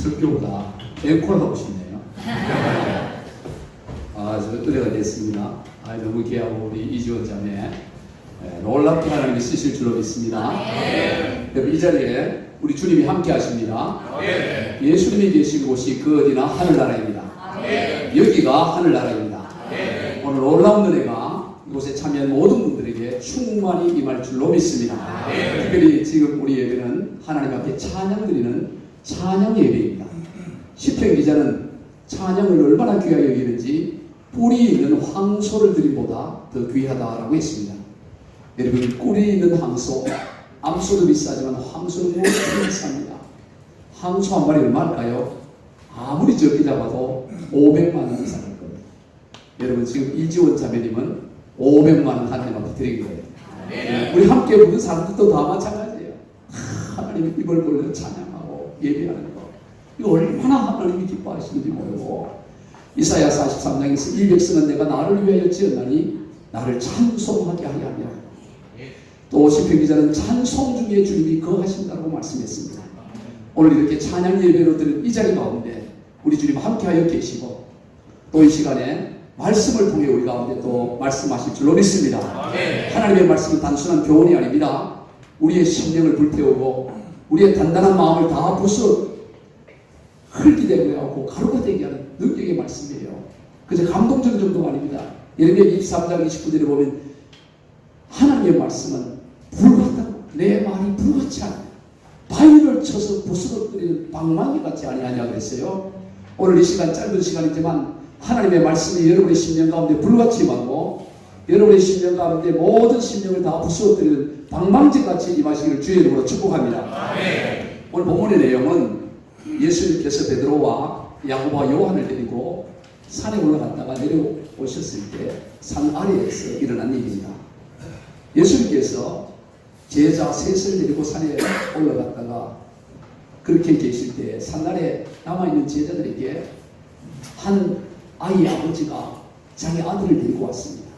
설교보다 앵콜 하고 싶네요. 저 은혜가 됐습니다. 너무 귀하고 우리 이지원 자매 놀랍게 하나님이 쓰실 줄로 믿습니다. 여러분 이 자리에 우리 주님이 함께 하십니다. 예수님이 계신 곳이 그 어디나 하늘나라입니다. 여기가 하늘나라입니다. 오늘 놀라운 은혜가 이곳에 참여한 모든 분들에게 충만히 임할 줄로 믿습니다. 특별히 지금 우리 예배는 하나님 앞에 찬양 드리는 찬양 예배입니다. 시편 기자는 찬양을 얼마나 귀하게 여기는지 뿔이 있는 황소를 드림보다 더 귀하다라고 했습니다. 여러분 꿀이 있는 황소, 암소도 비싸지만 황소는 무엇이 비쌉니다. 황소 한 마리 얼마일까요? 아무리 적게 잡아도 500만 원 이상 할 겁니다. 여러분 지금 이지원 자매님은 500만 원 하나님 앞에 드리는 거예요. 우리 함께 부른 사람들도 다 마찬가지예요. 하나님 입을 벌려 찬양하고 예배하는 거. 이거 얼마나 하나님이 기뻐하시는지 모르고 이사야 43장에서 이 백성은 내가 나를 위하여 지었나니 나를 찬송하게 하려 하며 또 시편 기자는 찬송 중에 주님이 거하신다고 말씀했습니다. 오늘 이렇게 찬양 예배로 드린 이 자리 가운데 우리 주님 함께하여 계시고 또 이 시간에 말씀을 통해 우리 가운데 또 말씀하실 줄로 믿습니다. 하나님의 말씀은 단순한 교훈이 아닙니다. 우리의 심령을 불태우고 우리의 단단한 마음을 다 부숴 흙이 되게 하고 가루가 되게 하는 능력의 말씀이에요. 그저 감동적인 정도가 아닙니다. 예레미야 23장 29절에 보면 하나님의 말씀은 불같다고 내 말이 불같이 하네 바위를 쳐서 부스러뜨리는 방망이 같지 아니하냐 그랬어요. 오늘 이 시간 짧은 시간이지만 하나님의 말씀이 여러분의 심령 가운데 불같이 임하고 여러분의 심령 가운데 모든 심령을 다 부스러뜨리는 방망이같이 임하시기를 주의 이름으로 축복합니다. 오늘 본문의 내용은 예수님께서 베드로와 야고보와 요한을 데리고 산에 올라갔다가 내려오셨을 때 산 아래에서 일어난 일입니다. 예수님께서 제자 셋을 데리고 산에 올라갔다가 그렇게 계실 때 산 아래 남아있는 제자들에게 한 아이의 아버지가 자기 아들을 데리고 왔습니다.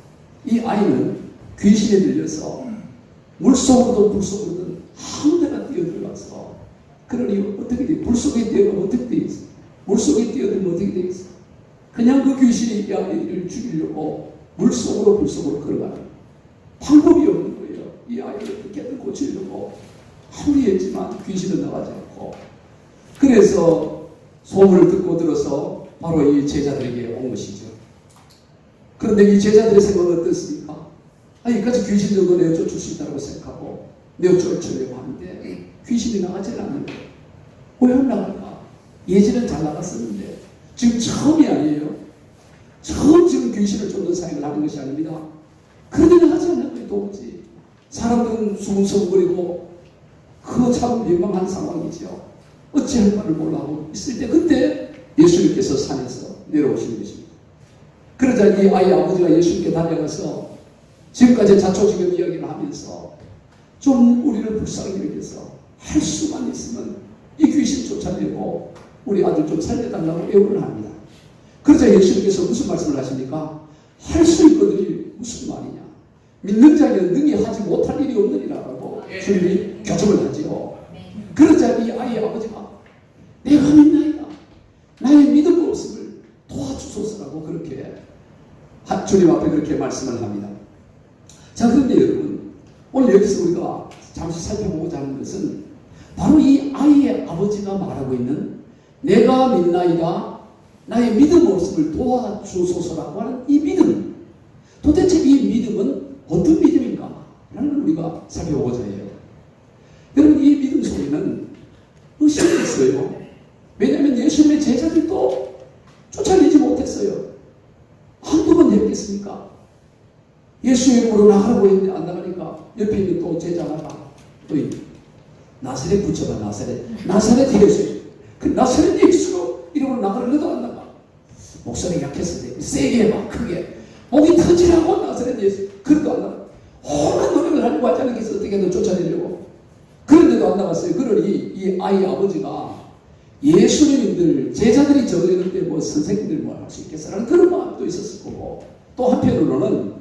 이 아이는 귀신에 들려서 물속으로도 불속으로든 아무 데나 뛰어들어가서 그러니 어떻게 돼? 물속에 뛰어가면 어떻게 되겠어? 물속에 뛰어들면 어떻게 되겠어? 그냥 그 귀신이 이 아이를 죽이려고 물속으로 불속으로 걸어가는 방법이 없는 거예요. 이 아이를 어떻게든 고치려고 아무리 했지만 귀신은 나가지 않고 그래서 소문을 듣고 들어서 바로 이 제자들에게 온 것이죠. 그런데 이 제자들의 생각은 어떻습니까? 여기까지 귀신 정도 내어쫓을 수 있다고 생각하고 내어쫓으려고 하는데 귀신이 나가지 않는 거예요. 왜 안 나갈까? 예전엔 잘 나갔었는데 지금 처음이 아니에요. 처음 지금 귀신을 쫓는 사역을 하는 것이 아닙니다. 그런데 나가지 않는 거예요. 도무지. 사람들은 수근수근거리고 그거 참 민망한 상황이죠. 어찌할 바를 몰라하고 있을 때 그때 예수님께서 산에서 내려오시는 것입니다. 그러자 이 아이 아버지가 예수님께 달려가서 지금까지 자초지경 이야기를 하면서 좀 우리를 불쌍히 여겨서 할 수만 있으면 이 귀신 쫓아내고 우리 아들 좀 살려달라고 애원을 합니다. 그러자 예수님께서 무슨 말씀을 하십니까? 할 수 있거든이 무슨 말이냐? 믿는 자에게는 능히 하지 못할 일이 없느니라고 주님이 교정을 하지요. 그러자 이 아이의 아버지가 내가 믿나이다. 나의 믿음의 모습을 도와주소서라고 그렇게 주님 앞에 그렇게 말씀을 합니다. 자, 그런데 여러분 오늘 여기서 우리가 잠시 살펴보고자 하는 것은 바로 이 아이의 아버지가 말하고 있는 내가 믿나이다. 나의 믿음의 모습을 도와주소서라고 하는 이 믿음. 도대체 이 믿음은 어떤 믿음인가? 라는 걸 우리가 살펴보고자 해요. 여러분 이 믿음 속에는 의심이 있어요. 왜냐하면 예수님의 제자들도 쫓아내지 못했어요. 한두 번 했겠습니까? 예수 이름으로 나가라고 했는데 안 나가니까 옆에 있는 또 제자가 또 나사렛 붙여봐. 나사렛 예수. 그 나사렛 예수로 이름으로 나가는 것도 안 나가. 목소리 약해서 세게 해봐. 크게. 목이 터지라고 나사렛 예수. 그래도 안 나가. 혼란 노력을 하려고 하지 않겠어. 어떻게든 쫓아내려고. 그런데도 안 나갔어요. 그러니 이 아이 아버지가 예수님들 제자들이 저러는데 뭐 선생님들 뭐 할 수 있겠어라는 그런 마음도 있었을 거고 또 한편으로는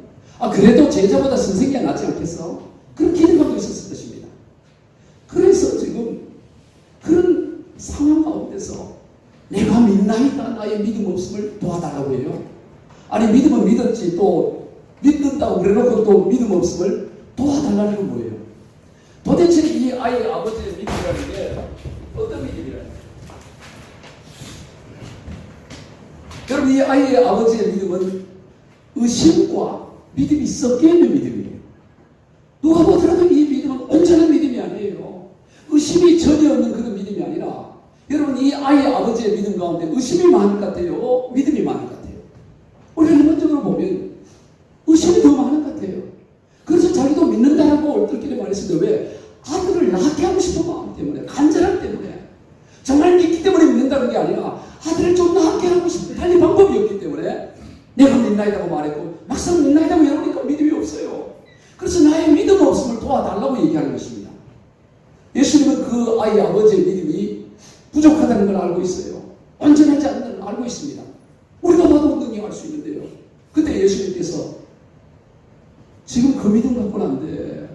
그래도 제자보다 선생님이 낫지 않겠어? 그런 기대감도 있었을 것입니다. 그래서 지금 그런 상황 가운데 앞에서 내가 믿나이다 나의 믿음 없음을 도와달라고 해요. 아니 믿음은 믿었지 또 믿는다고 그래놓고 또 믿음 없음을 도와달라는 건 뭐예요? 도대체 이 아이의 아버지의 믿음이라는 게 어떤 믿음이라는 거예요? 여러분 이 아이의 아버지의 믿음은 의심과 믿음이 섞여 있는 믿음이에요. 누가 보더라도 이 믿음은 온전한 믿음이 아니에요. 의심이 전혀 없는 그런 믿음이 아니라 여러분 이 아이의 아버지의 믿음 가운데 의심이 많은 것 같아요? 믿음이 많은 것 같아요? 우리가 일반적으로 보면 의심이 더 많은 것 같아요. 그래서 자기도 믿는다라고 얼떨결에 말했습니다. 왜? 아들을 낳게 하고 싶은 마음 때문에, 간절함 때문에, 정말 믿기 때문에 믿는다는 게 아니라 아들을 좀 낳게 하고 싶은 달리 방법이 없기 때문에 내가 믿나이다고 말했고 막상 믿나이다고 이러니까 믿음이 없어요. 그래서 나의 믿음 없음을 도와달라고 얘기하는 것입니다. 예수님은 그 아이의 아버지의 믿음이 부족하다는 걸 알고 있어요. 온전하지 않는 걸 알고 있습니다. 우리가 봐도 능력할 수 있는데요. 그때 예수님께서 지금 그 믿음 갖고는 안 돼.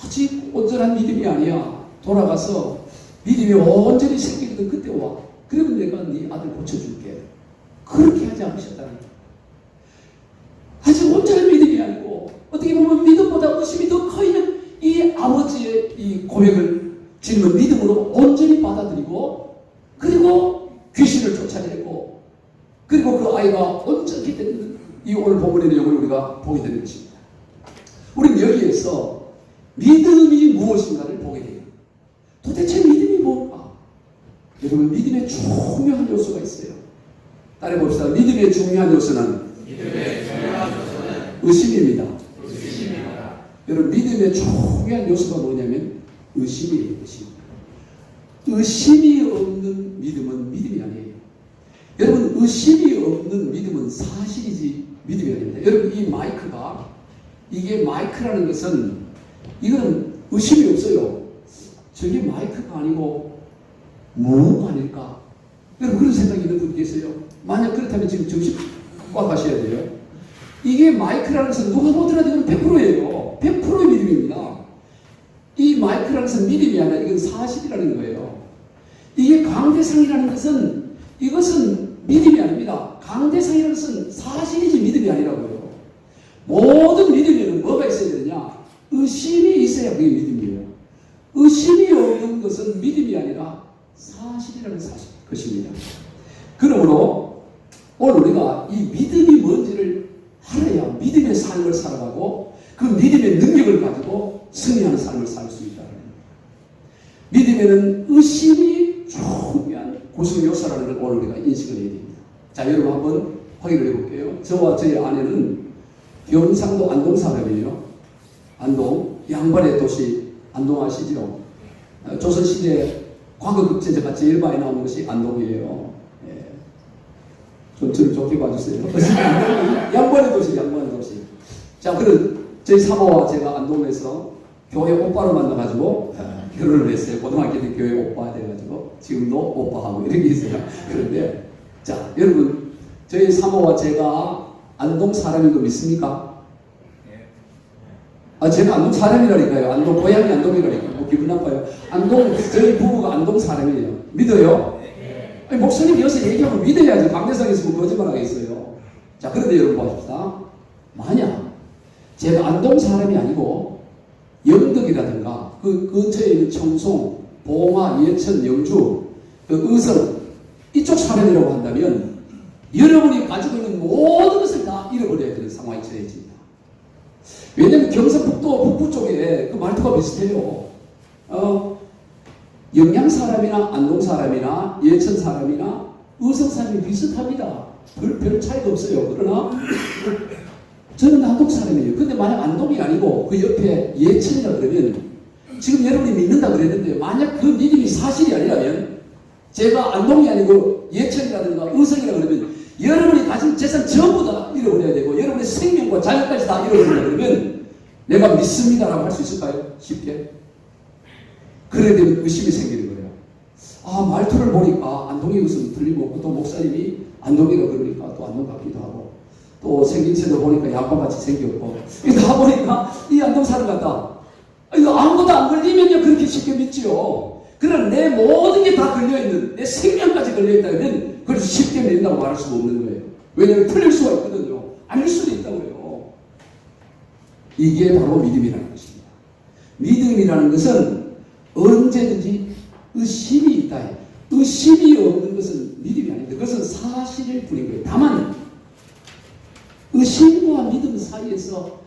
아직 온전한 믿음이 아니야. 돌아가서 믿음이 온전히 생기거든 그때 와. 그러면 내가 네 아들 고쳐줄게. 그렇게 하지 않으셨다는 거예요. 아직 온전한 믿음이 아니고 어떻게 보면 믿음보다 의심이 더 커 있는 이 아버지의 이 고백을 지금은 믿음으로 온전히 받아들이고 그리고 귀신을 쫓아내고 그리고 그 아이가 온전히 되는 이 오늘 본문의 내용을 우리가 보게 되는 것입니다. 우리는 여기에서 믿음이 무엇인가를 보게 돼요. 도대체 믿음이 뭘까? 여러분 믿음의 중요한 요소가 있어요. 따라 봅시다. 믿음의 중요한 요소는 의심입니다. 여러분 믿음의 중요한 요소가 뭐냐면 의심이에요. 의심이 없는 믿음은 믿음이 아니에요. 여러분 의심이 없는 믿음은 사실이지 믿음이 아닙니다. 여러분 이 마이크가 이게 마이크라는 것은 이거는 의심이 없어요. 저게 마이크가 아니고 뭐가 아닐까? 여러분 그런 생각이 있는 분 계세요? 만약 그렇다면 지금 정신 꽉 가셔야 돼요. 이게 마이크라는 것은 누가 보더라도 이건 100%예요. 100%의 믿음입니다. 이 마이크라는 것은 믿음이 아니라 이건 사실이라는 거예요. 이게 강대상이라는 것은 이것은 믿음이 아닙니다. 강대상이라는 것은 사실이지 믿음이 아니라고요. 모든 믿음에는 뭐가 있어야 되느냐? 의심이 있어야 그게 믿음이에요. 의심이 없는 것은 믿음이 아니라 사실이라는 것입니다. 그러므로 오늘 우리가 이 믿음이 뭔지를 알아야 믿음의 삶을 살아가고 그 믿음의 능력을 가지고 승리하는 삶을 살 수 있다는 겁니다. 믿음에는 의심이 중요한 구성 요소라는 걸 오늘 우리가 인식을 해야 됩니다. 자, 여러분 한번 확인을 해볼게요. 저와 저희 아내는 경상도 안동 사람이에요. 안동, 양반의 도시 안동 아시죠? 조선시대 과거극제제가 제일 많이 나오는 것이 안동이에요. 예. 좀 저를 좋게 봐주세요. 양반의 도시, 양반의 도시. 자, 그럼 저희 사모와 제가 안동에서 교회 오빠로 만나가지고 결혼을 했어요. 고등학교 때 교회 오빠 돼가지고 지금도 오빠하고 이런 게 있어요. 그런데 자, 여러분 저희 사모와 제가 안동 사람인 거 믿습니까? 아, 제가 안동 사람이라니까요. 안동 고향이 안동이라니까요. 뭐 기분 나빠요. 안동, 저희 부부가 안동 사람이에요. 믿어요? 아니, 목사님 여기서 얘기하면 믿어야지. 강대상에 있으면 거짓말 하겠어요. 자, 그런데 여러분 봅시다. 만약 제가 안동 사람이 아니고 영덕이라든가 그 근처에 있는 청송, 봉화, 예천, 영주, 그 의성 이쪽 사람이라고 한다면 여러분이 가지고 있는 모든 것을 다 잃어버려야 되는 상황이 처해집니다. 왜냐하면 경상북도 북부 쪽에 그 말투가 비슷해요. 영양 사람이나 안동 사람이나 예천 사람이나 의성 사람이 비슷합니다. 별 차이가 없어요. 그러나 저는 안동 사람이에요. 근데 만약 안동이 아니고 그 옆에 예천이라 그러면 지금 여러분이 믿는다 그랬는데 만약 그 믿음이 사실이 아니라면 제가 안동이 아니고 예천이라든가 의성이라 그러면 여러분이 가진 재산 전부 다 잃어버려야 되고 여러분의 생명과 자녀까지 다 잃어버리려 그러면 내가 믿습니다라고 할 수 있을까요? 쉽게? 그래야 되면 의심이 생기는 거예요. 아, 말투를 보니까 안동이 무슨 들리고 또 목사님이 안동이라 그러니까 또 안동 같기도 하고 또 생김새도 보니까 양반같이 생겼고 다 보니까 이 안동 사람 같다. 이거 아무것도 안 걸리면요 그렇게 쉽게 믿지요. 그런 내 모든 게 다 걸려있는, 내 생명까지 걸려있다면 그래서 쉽게 믿는다고 말할 수가 없는 거예요. 왜냐하면 틀릴 수가 있거든요. 아닐 수도 있다고요. 이게 바로 믿음이라는 것입니다. 믿음이라는 것은 언제든지 의심이 있다. 의심이 없는 것은 믿음이 아닙니다. 그것은 사실일 뿐인 거예요. 다만 의심과 믿음 사이에서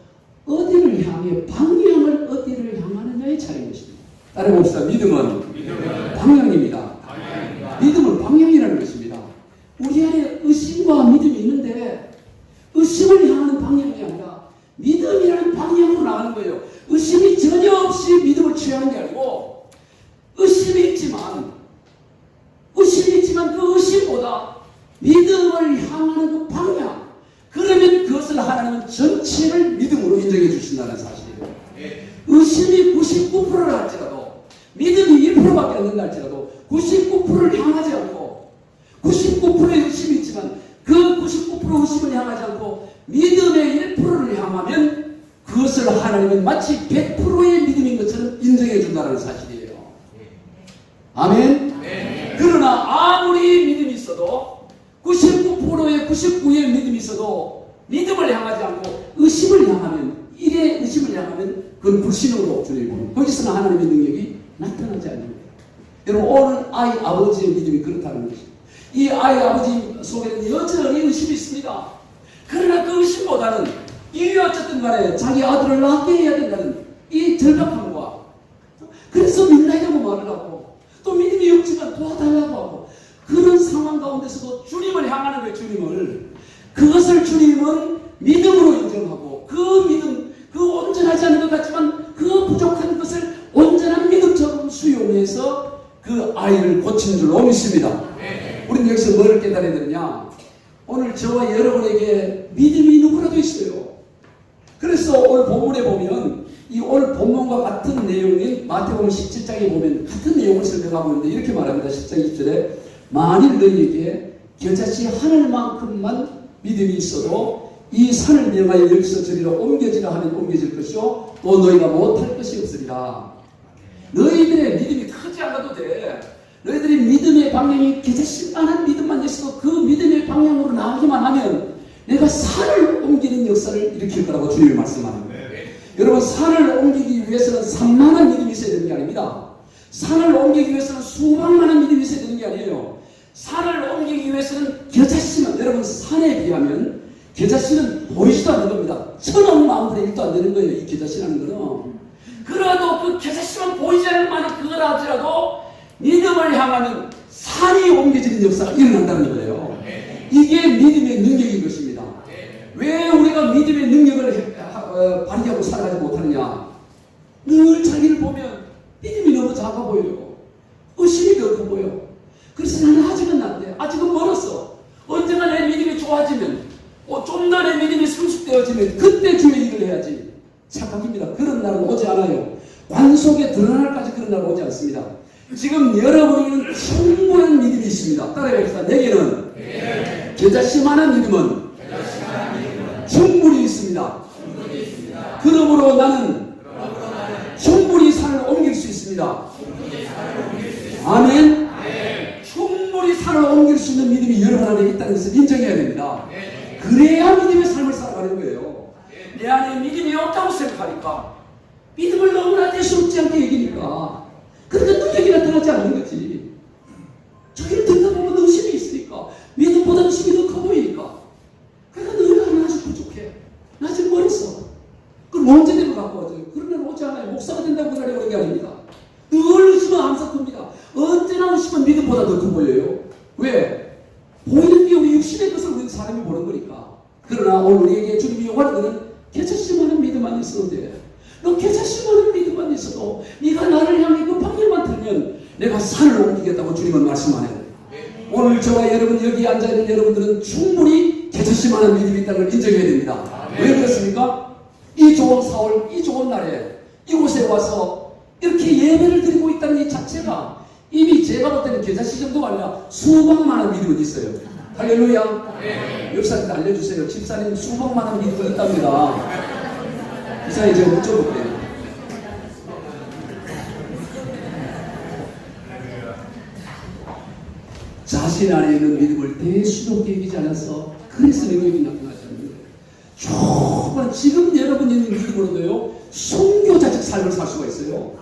어디를 향해, 방향을 어디를 향하느냐의 차이인 것입니다. 따라봅시다. 믿음은 방향입니다. 믿음은 방향이라는 것입니다. 우리 안에 의심과 믿음이 있는데 의심을 향하는 방향이 아니라 믿음이라는 방향으로 나가는 거예요. 의심이 전혀 없이 믿음을 취하는 게 아니고 의심이 있지만 그 의심보다 믿음을 향하는 그 방향, 그러면 그것을 하나님은 전체를 믿음으로 인정해 주신다는 사실이에요. 의심이 99%를 할지라도 믿음이 1%밖에 안 된다 할지라도 99%를 향하지 않고 99%의 의심이 있지만 그 99% 의심을 향하지 않고 믿음의 1%를 향하면 그것을 하나님은 마치 100%의 믿음인 것처럼 인정해 준다는 사실이에요. 아멘? 그러나 아무리 믿음이 있어도 99%의 99의 믿음이 있어도 믿음을 향하지 않고 의심을 향하면, 일의 의심을 향하면 그건 불신으로 주님이 보는, 거기서는 하나님의 능력이 나타나지 않는 거예요. 여러분, 오늘 아이 아버지의 믿음이 그렇다는 것입니다. 이 아이 아버지 속에는 여전히 의심이 있습니다. 그러나 그 의심보다는 이 어쨌든 간에 자기 아들을 낳게 해야 된다는 이 절박함과, 그래서 믿나이라고 말을 하고 또 믿음이 없지만 도와달라고 하고, 그런 상황 가운데서도 주님을 향하는 거예요. 주님을, 그것을 주님은 믿음으로 인정하고 그 믿음, 그 온전하지 않은 것 같지만 그 부족한 것을 온전한 믿음처럼 수용해서 그 아이를 고친 줄로 믿습니다. 우리는 여기서 뭐를 깨달아야 되느냐? 오늘 저와 여러분에게 믿음이 누구라도 있어요. 그래서 오늘 본문에 보면 이 오늘 본문과 같은 내용인 마태복음 17장에 보면 같은 내용을 설명하고 있는데 이렇게 말합니다. 10장 20절에 만일 너희에게 겨자씨 하늘만큼만 믿음이 있어도 이 산을 명하여 여기서 저리로 옮겨지라 하면 옮겨질 것이요 또 너희가 못할 것이 없으리라. 너희들의 믿음이 크지 않아도 돼. 너희들의 믿음의 방향이 겨자씨만한 믿음만 있어도 그 믿음의 방향으로 나가기만 하면 내가 산을 옮기는 역사를 일으킬 거라고 주님이 말씀하는 거예요. 여러분, 산을 옮기기 위해서는 산만한 믿음이 있어야 되는 게 아닙니다. 산을 옮기기 위해서는 수박만한 믿음이 있어야 되는 게 아니에요. 산을 옮기기 위해서는 겨자씨만, 여러분, 산에 비하면 겨자씨는 보이지도 않는 겁니다. 1000억 1도 안 되는 거예요. 이 겨자씨라는 거는. 그래도 그 겨자씨만 보이지 않을 만한 그거라 할지라도 믿음을 향하는 산이 옮겨지는 역사가 일어난다는 거예요. 이게 믿음의 능력인 것입니다. 왜 우리가 믿음의 능력을 발휘하고 살아가지 못하느냐? 늘 자기를 보면 믿음이 너무 작아 보여요. 의심이 더 커 보여. 그래서 나는 아직은 안 돼. 아직은 멀었어. 언젠가 내 믿음이 좋아지면, 좀 더 내 믿음이 성숙되어지면 그때 주의 일을 해야지. 착각입니다. 그런 날은 오지 않아요. 관 속에 드러날까지 그런 날은 오지 않습니다. 지금 여러분에게는 충분한 믿음이 있습니다. 따라해봅시다. 내게는 겨자씨만한 믿음은 충분히 있습니다. 그러므로 나는 충분히 산을 옮길 수 있습니다. 아멘. 충분히 산을 옮길 수 있는 믿음이 여러분 안에 있다는 것을 인정해야 됩니다. 그래야 믿음의 삶을 살아가는 거예요. 내 안에 믿음이 없다고 생각하니까, 믿음을 너무나 대수롭지 않게 여기니까, 그러니까 능력이 나타나지 않는 거지. 저기를 듣다 보면 의심이 있으니까, 믿음보다 의심이 더 커 보이니까, 그러니까 너희가 나 아직 부족해. 나 아직 멀었어. 그럼 언제 되면 갖고 와줘요? 그런 날 오지 않아요. 목사가 된다고 기다려오는 게 아닙니다. 늘 의심은 항상 큽니다. 언제나 의심은 믿음보다 더 커 보여요. 왜? 보이는 게 우리 육신의 것을 우리 사람이 보는 거니까. 그러나 오늘 우리에게 주님이 요구하는 것은 겨자씨만한 믿음만 있어도 돼. 너 겨자씨만한 믿음만 있어도 네가 나를 향해 그 방향만 들면 내가 산을 옮기겠다고 주님은 말씀하네요. 오늘 저와 여러분, 여기 앉아있는 여러분들은 충분히 겨자씨만한 믿음이 있다는 걸 인정해야 됩니다. 왜 그렇습니까? 이 좋은 4월, 이 좋은 날에 이곳에 와서 이렇게 예배를 드리고 있다는 이 자체가 이미 제가 볼 때는 겨자씨 정도가 아니라 수박만한 믿음은 있어요. 할렐루야. 역사님 알려주세요. 집사님 수박만한 믿음이 있답니다. 이사님 제가 여쭤볼게요. 자신 안에 있는 믿음을 대수롭게 여기지 않아서 그래서 능력이 나타나지 않는 거예요. 정말 지금 여러분 있는 믿음으로도요 순교자적 삶을 살 수가 있어요.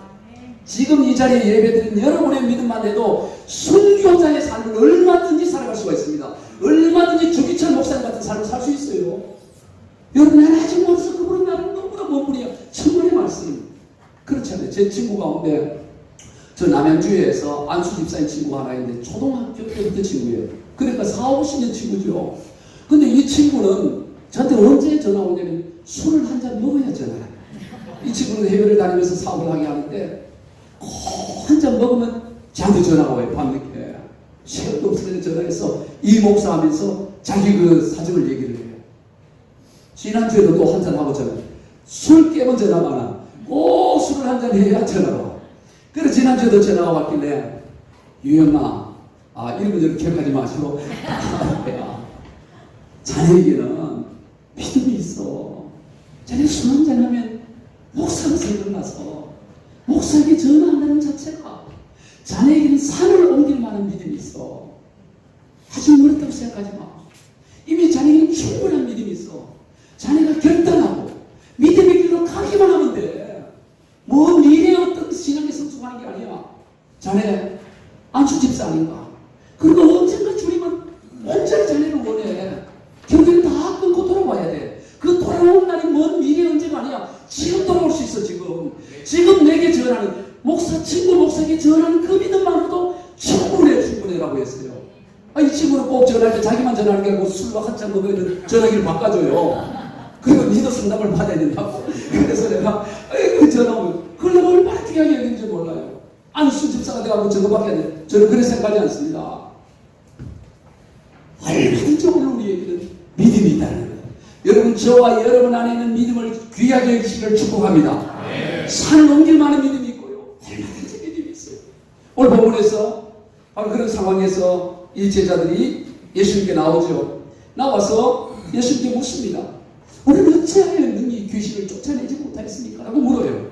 지금 이 자리에 예배드린 여러분의 믿음만 해도 순교자의 삶을 얼마든지 살아갈 수가 있습니다. 얼마든지 주기철 목사님 같은 삶을 살 수 있어요. 여러분, 나는 아직 멀어서 그분은 나는 너무나 먼 분이야. 천만의 말씀. 그렇지 않아요. 제 친구 가운데 저 남양주에서 안수 집사님 친구가 하나 있는데 초등학교 때부터 친구예요. 그러니까 40, 50년 친구죠. 근데 이 친구는 저한테 언제 전화 오냐면 술을 한 잔 먹어야 전화해요. 이 친구는 해외를 다니면서 사업을 하게 하는데 한 잔 먹으면 저한테 전화가 와요. 밤늦게 시간도 없을 때 전화해서 이 목사 하면서 자기 그 사정을 얘기를 해요. 지난주에도 또 한 잔 하고 전화. 술 깨면 전화가 안 와. 꼭 술을 한 잔 해야 전화가 와. 그래서 지난주에도 전화가 왔길래 유영아, 이름은 저를 기억하지 마시고 자네에게는 믿음이 있어. 자네 술 한 잔 하면 목사가 생각나서 목사에게 전화한다는 자체가 자네에게는 산을 옮길 만한 믿음이 있어. 아주 멀었다고 생각하지 마. 이미 자네에게는 충분한 믿음이 있어. 자네가 결단하고 믿음의 길로 가기만 하면 돼. 뭐 미래에 어떤 신앙에 성숙하는 게 아니야. 자네 안수 집사 아닌가? 그리고 언젠가 주님은 온전히 자네를 원해. 결국엔 다 끊고 돌아와야 돼. 그 돌아오는 날이 먼 미래 언제가 아니야. 지금 돌아올 수 있어. 지금 내게 전하는 목사 친구 목사에게 전하는 그 믿음만으로도 충분해라고 했어요. 이 친구는 꼭 전화할 때 자기만 전화하는 게 아니고 술과 한잔 먹으면 전화기를 바꿔줘요. 그리고 니도 상담을 받아야 된다고. 그래서 내가 그 전화 오면 그걸 내가 얼마나 귀하게 여기는지 몰라요. 안수 집사가 돼가지고 저거밖에 안 돼. 저는 그렇게 생각하지 않습니다. 얼마든지 오늘 우리에게는 믿음이 있다는 거예요. 여러분, 저와 여러분 안에 있는 믿음을 귀하게 여기시기를 축복합니다. 산을 넘길 만한 믿음이 있고요. 얼마든지 믿음이 있어요. 오늘 본문에서 바로 그런 상황에서 이 제자들이 예수님께 나오죠. 나와서 예수님께 묻습니다. 우리는 어찌하여 능히 귀신을 쫓아내지 못하였습니까? 라고 물어요.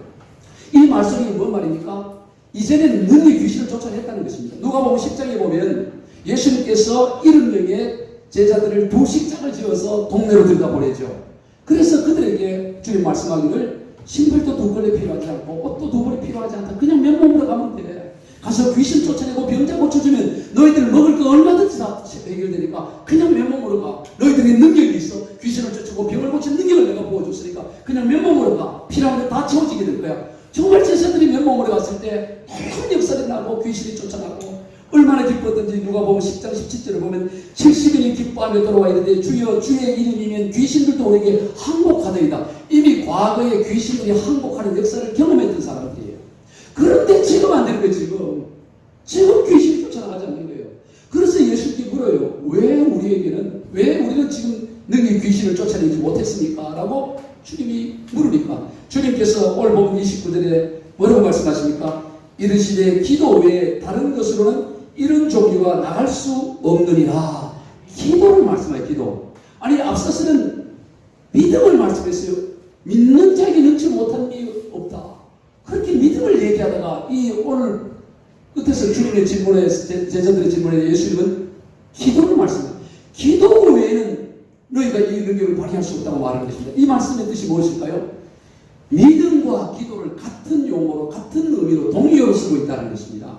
이 말씀이 뭔 말입니까? 이전에는 능히 귀신을 쫓아냈다는 것입니다. 누가복음 10장에 보면 예수님께서 70명의 제자들을 두 식장을 지어서 동네로 들여다보내죠. 그래서 그들에게 주님 말씀하기를 신발도 두 벌레 필요하지 않고 옷도 두 벌이 필요하지 않다. 그냥 맨몸으로 가면 돼. 가서 귀신 쫓아내고 병자 고쳐주면 너희들 먹을 거 얼마든지 다 해결되니까 그냥 맨몸으로 가. 너희들이 능력이 있어. 귀신을 쫓고 병을 고치는 능력을 내가 보여줬으니까 그냥 맨몸으로 가. 필요한 거 다 채워지게 될 거야. 정말 제자들이 맨몸으로 갔을 때 큰 역사를 나고 귀신이 쫓아나고 얼마나 기뻤던지 누가복음 10장 17절을 보면 70인이 기뻐하며 돌아와 있는데 주여 주의 이름이면 귀신들도 우리에게 항복하더이다. 이미 과거에 귀신들이 항복하는 역사를 경험했던 사람들이에요. 그런데 지금 안 되는 거예요. 지금 귀신이 쫓아나가지 않는 거예요. 그래서 예수님께 물어요. 왜 우리는 지금 능히 귀신을 쫓아내지 못했습니까? 라고 주님이 물으니까 주님께서 오늘 보면 29절에 뭐라고 말씀하십니까? 이르시되 기도 외에 다른 것으로는 이런 종류가 나갈 수 없느니라. 기도를 말씀해요. 기도. 아니 앞서서는 믿음을 말씀했어요. 믿는 자에게 능치 못한 일이 없다. 그렇게 믿음을 얘기하다가 이 오늘 끝에서 주님의 질문에 제자들의 질문에 예수님은 기도를 말씀해요. 기도 외에는 너희가 이 능력을 발휘할 수 없다고 말하는 것입니다. 이 말씀의 뜻이 무엇일까요? 믿음과 기도를 같은 용어로 같은 의미로 동의어로 쓰고 있다는 것입니다.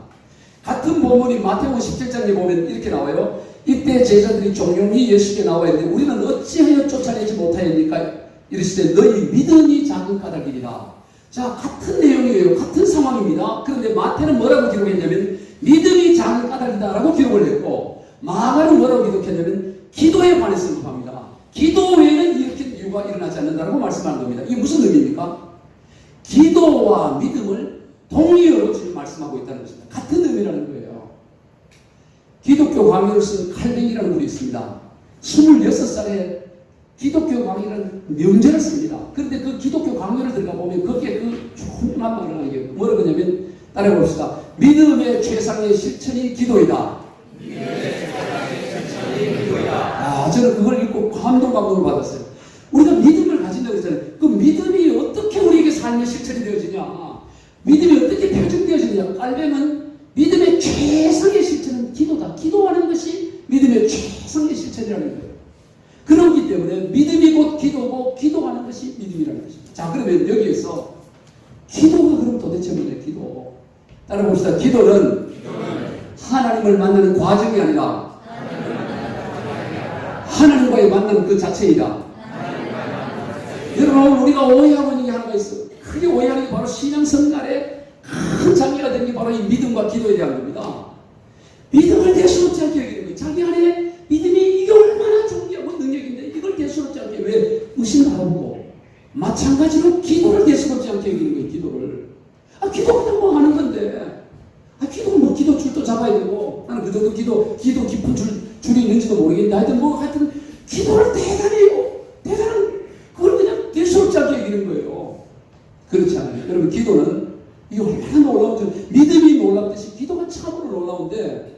같은 본문이 마태복음 17장에 보면 이렇게 나와요. 이때 제자들이 종용이 예수께 나와 있는데 우리는 어찌하여 쫓아내지 못하였니까? 이르시되 너희 믿음이 작은 까닭이니라. 자, 같은 내용이에요. 같은 상황입니다. 그런데 마태는 뭐라고 기록했냐면 믿음이 작은 까닭이다라고 기록을 했고 마가는 뭐라고 기록했냐면 기도에 관해서 언급합니다. 기도 외에는 이렇게 이유가 일어나지 않는다라고 말씀하는 겁니다. 이게 무슨 의미입니까? 기도와 믿음을 동의어로 지금 말씀하고 있다는 것입니다. 같은 의미라는 거예요. 기독교 강의를 쓴 칼뱅이라는 분이 있습니다. 26살에 기독교 강의라는 명제를 씁니다. 그런데 그 기독교 강의를 들어가 보면 거기에 그 중요한 말을 하는 게 뭐라고 하냐면 따라해 봅시다. 믿음의 최상의 실천이 기도이다. 저는 그걸 읽고 감동을 받았어요. 우리가 믿음을 가진다고 했잖아요. 그 믿음이 어떻게 우리에게 삶의 실천이 되어지냐? 믿음이 어떻게 표준되어지느냐? 깔뱅은 믿음의 최상의 실천은 기도다. 기도하는 믿음이라는 거예요. 그렇기 때문에 믿음이 곧 기도고 기도하는 것이 믿음이라는 것입니다. 자, 그러면 여기에서 기도가 그럼 도대체 뭐냐? 기도. 따라봅시다. 기도는 하나님을 만나는 과정이 아니라 하나님과의 만남 그 자체이다. 여러분, 우리가 오해하고 있는 게 하나가 있어요. 크게 오해하는 게 바로 신앙생활의 큰 장애가 된 게 바로 이 믿음과 기도에 대한 겁니다. 믿음을 대수롭지 않게 여기는 거예요. 자기 안에 믿음이 이게 얼마나 존귀하고 능력인데 이걸 대수롭지 않게 왜 의심하고, 마찬가지로 기도를 대수롭지 않게 여기는 거예요. 기도를. 기도 그냥 뭐 하는 건데, 기도는 뭐 기도 줄도 잡아야 되고, 나는 그 정도 기도 깊은 줄이 있는지도 모르겠는데, 하여튼 기도를 대단한 그걸 그냥 대수롭지 않게 여기는 거예요. 그렇지 않아요. 여러분, 기도는 이게 얼마나 놀라운지, 믿음이 놀랍듯이 기도가 참으로 놀라운데,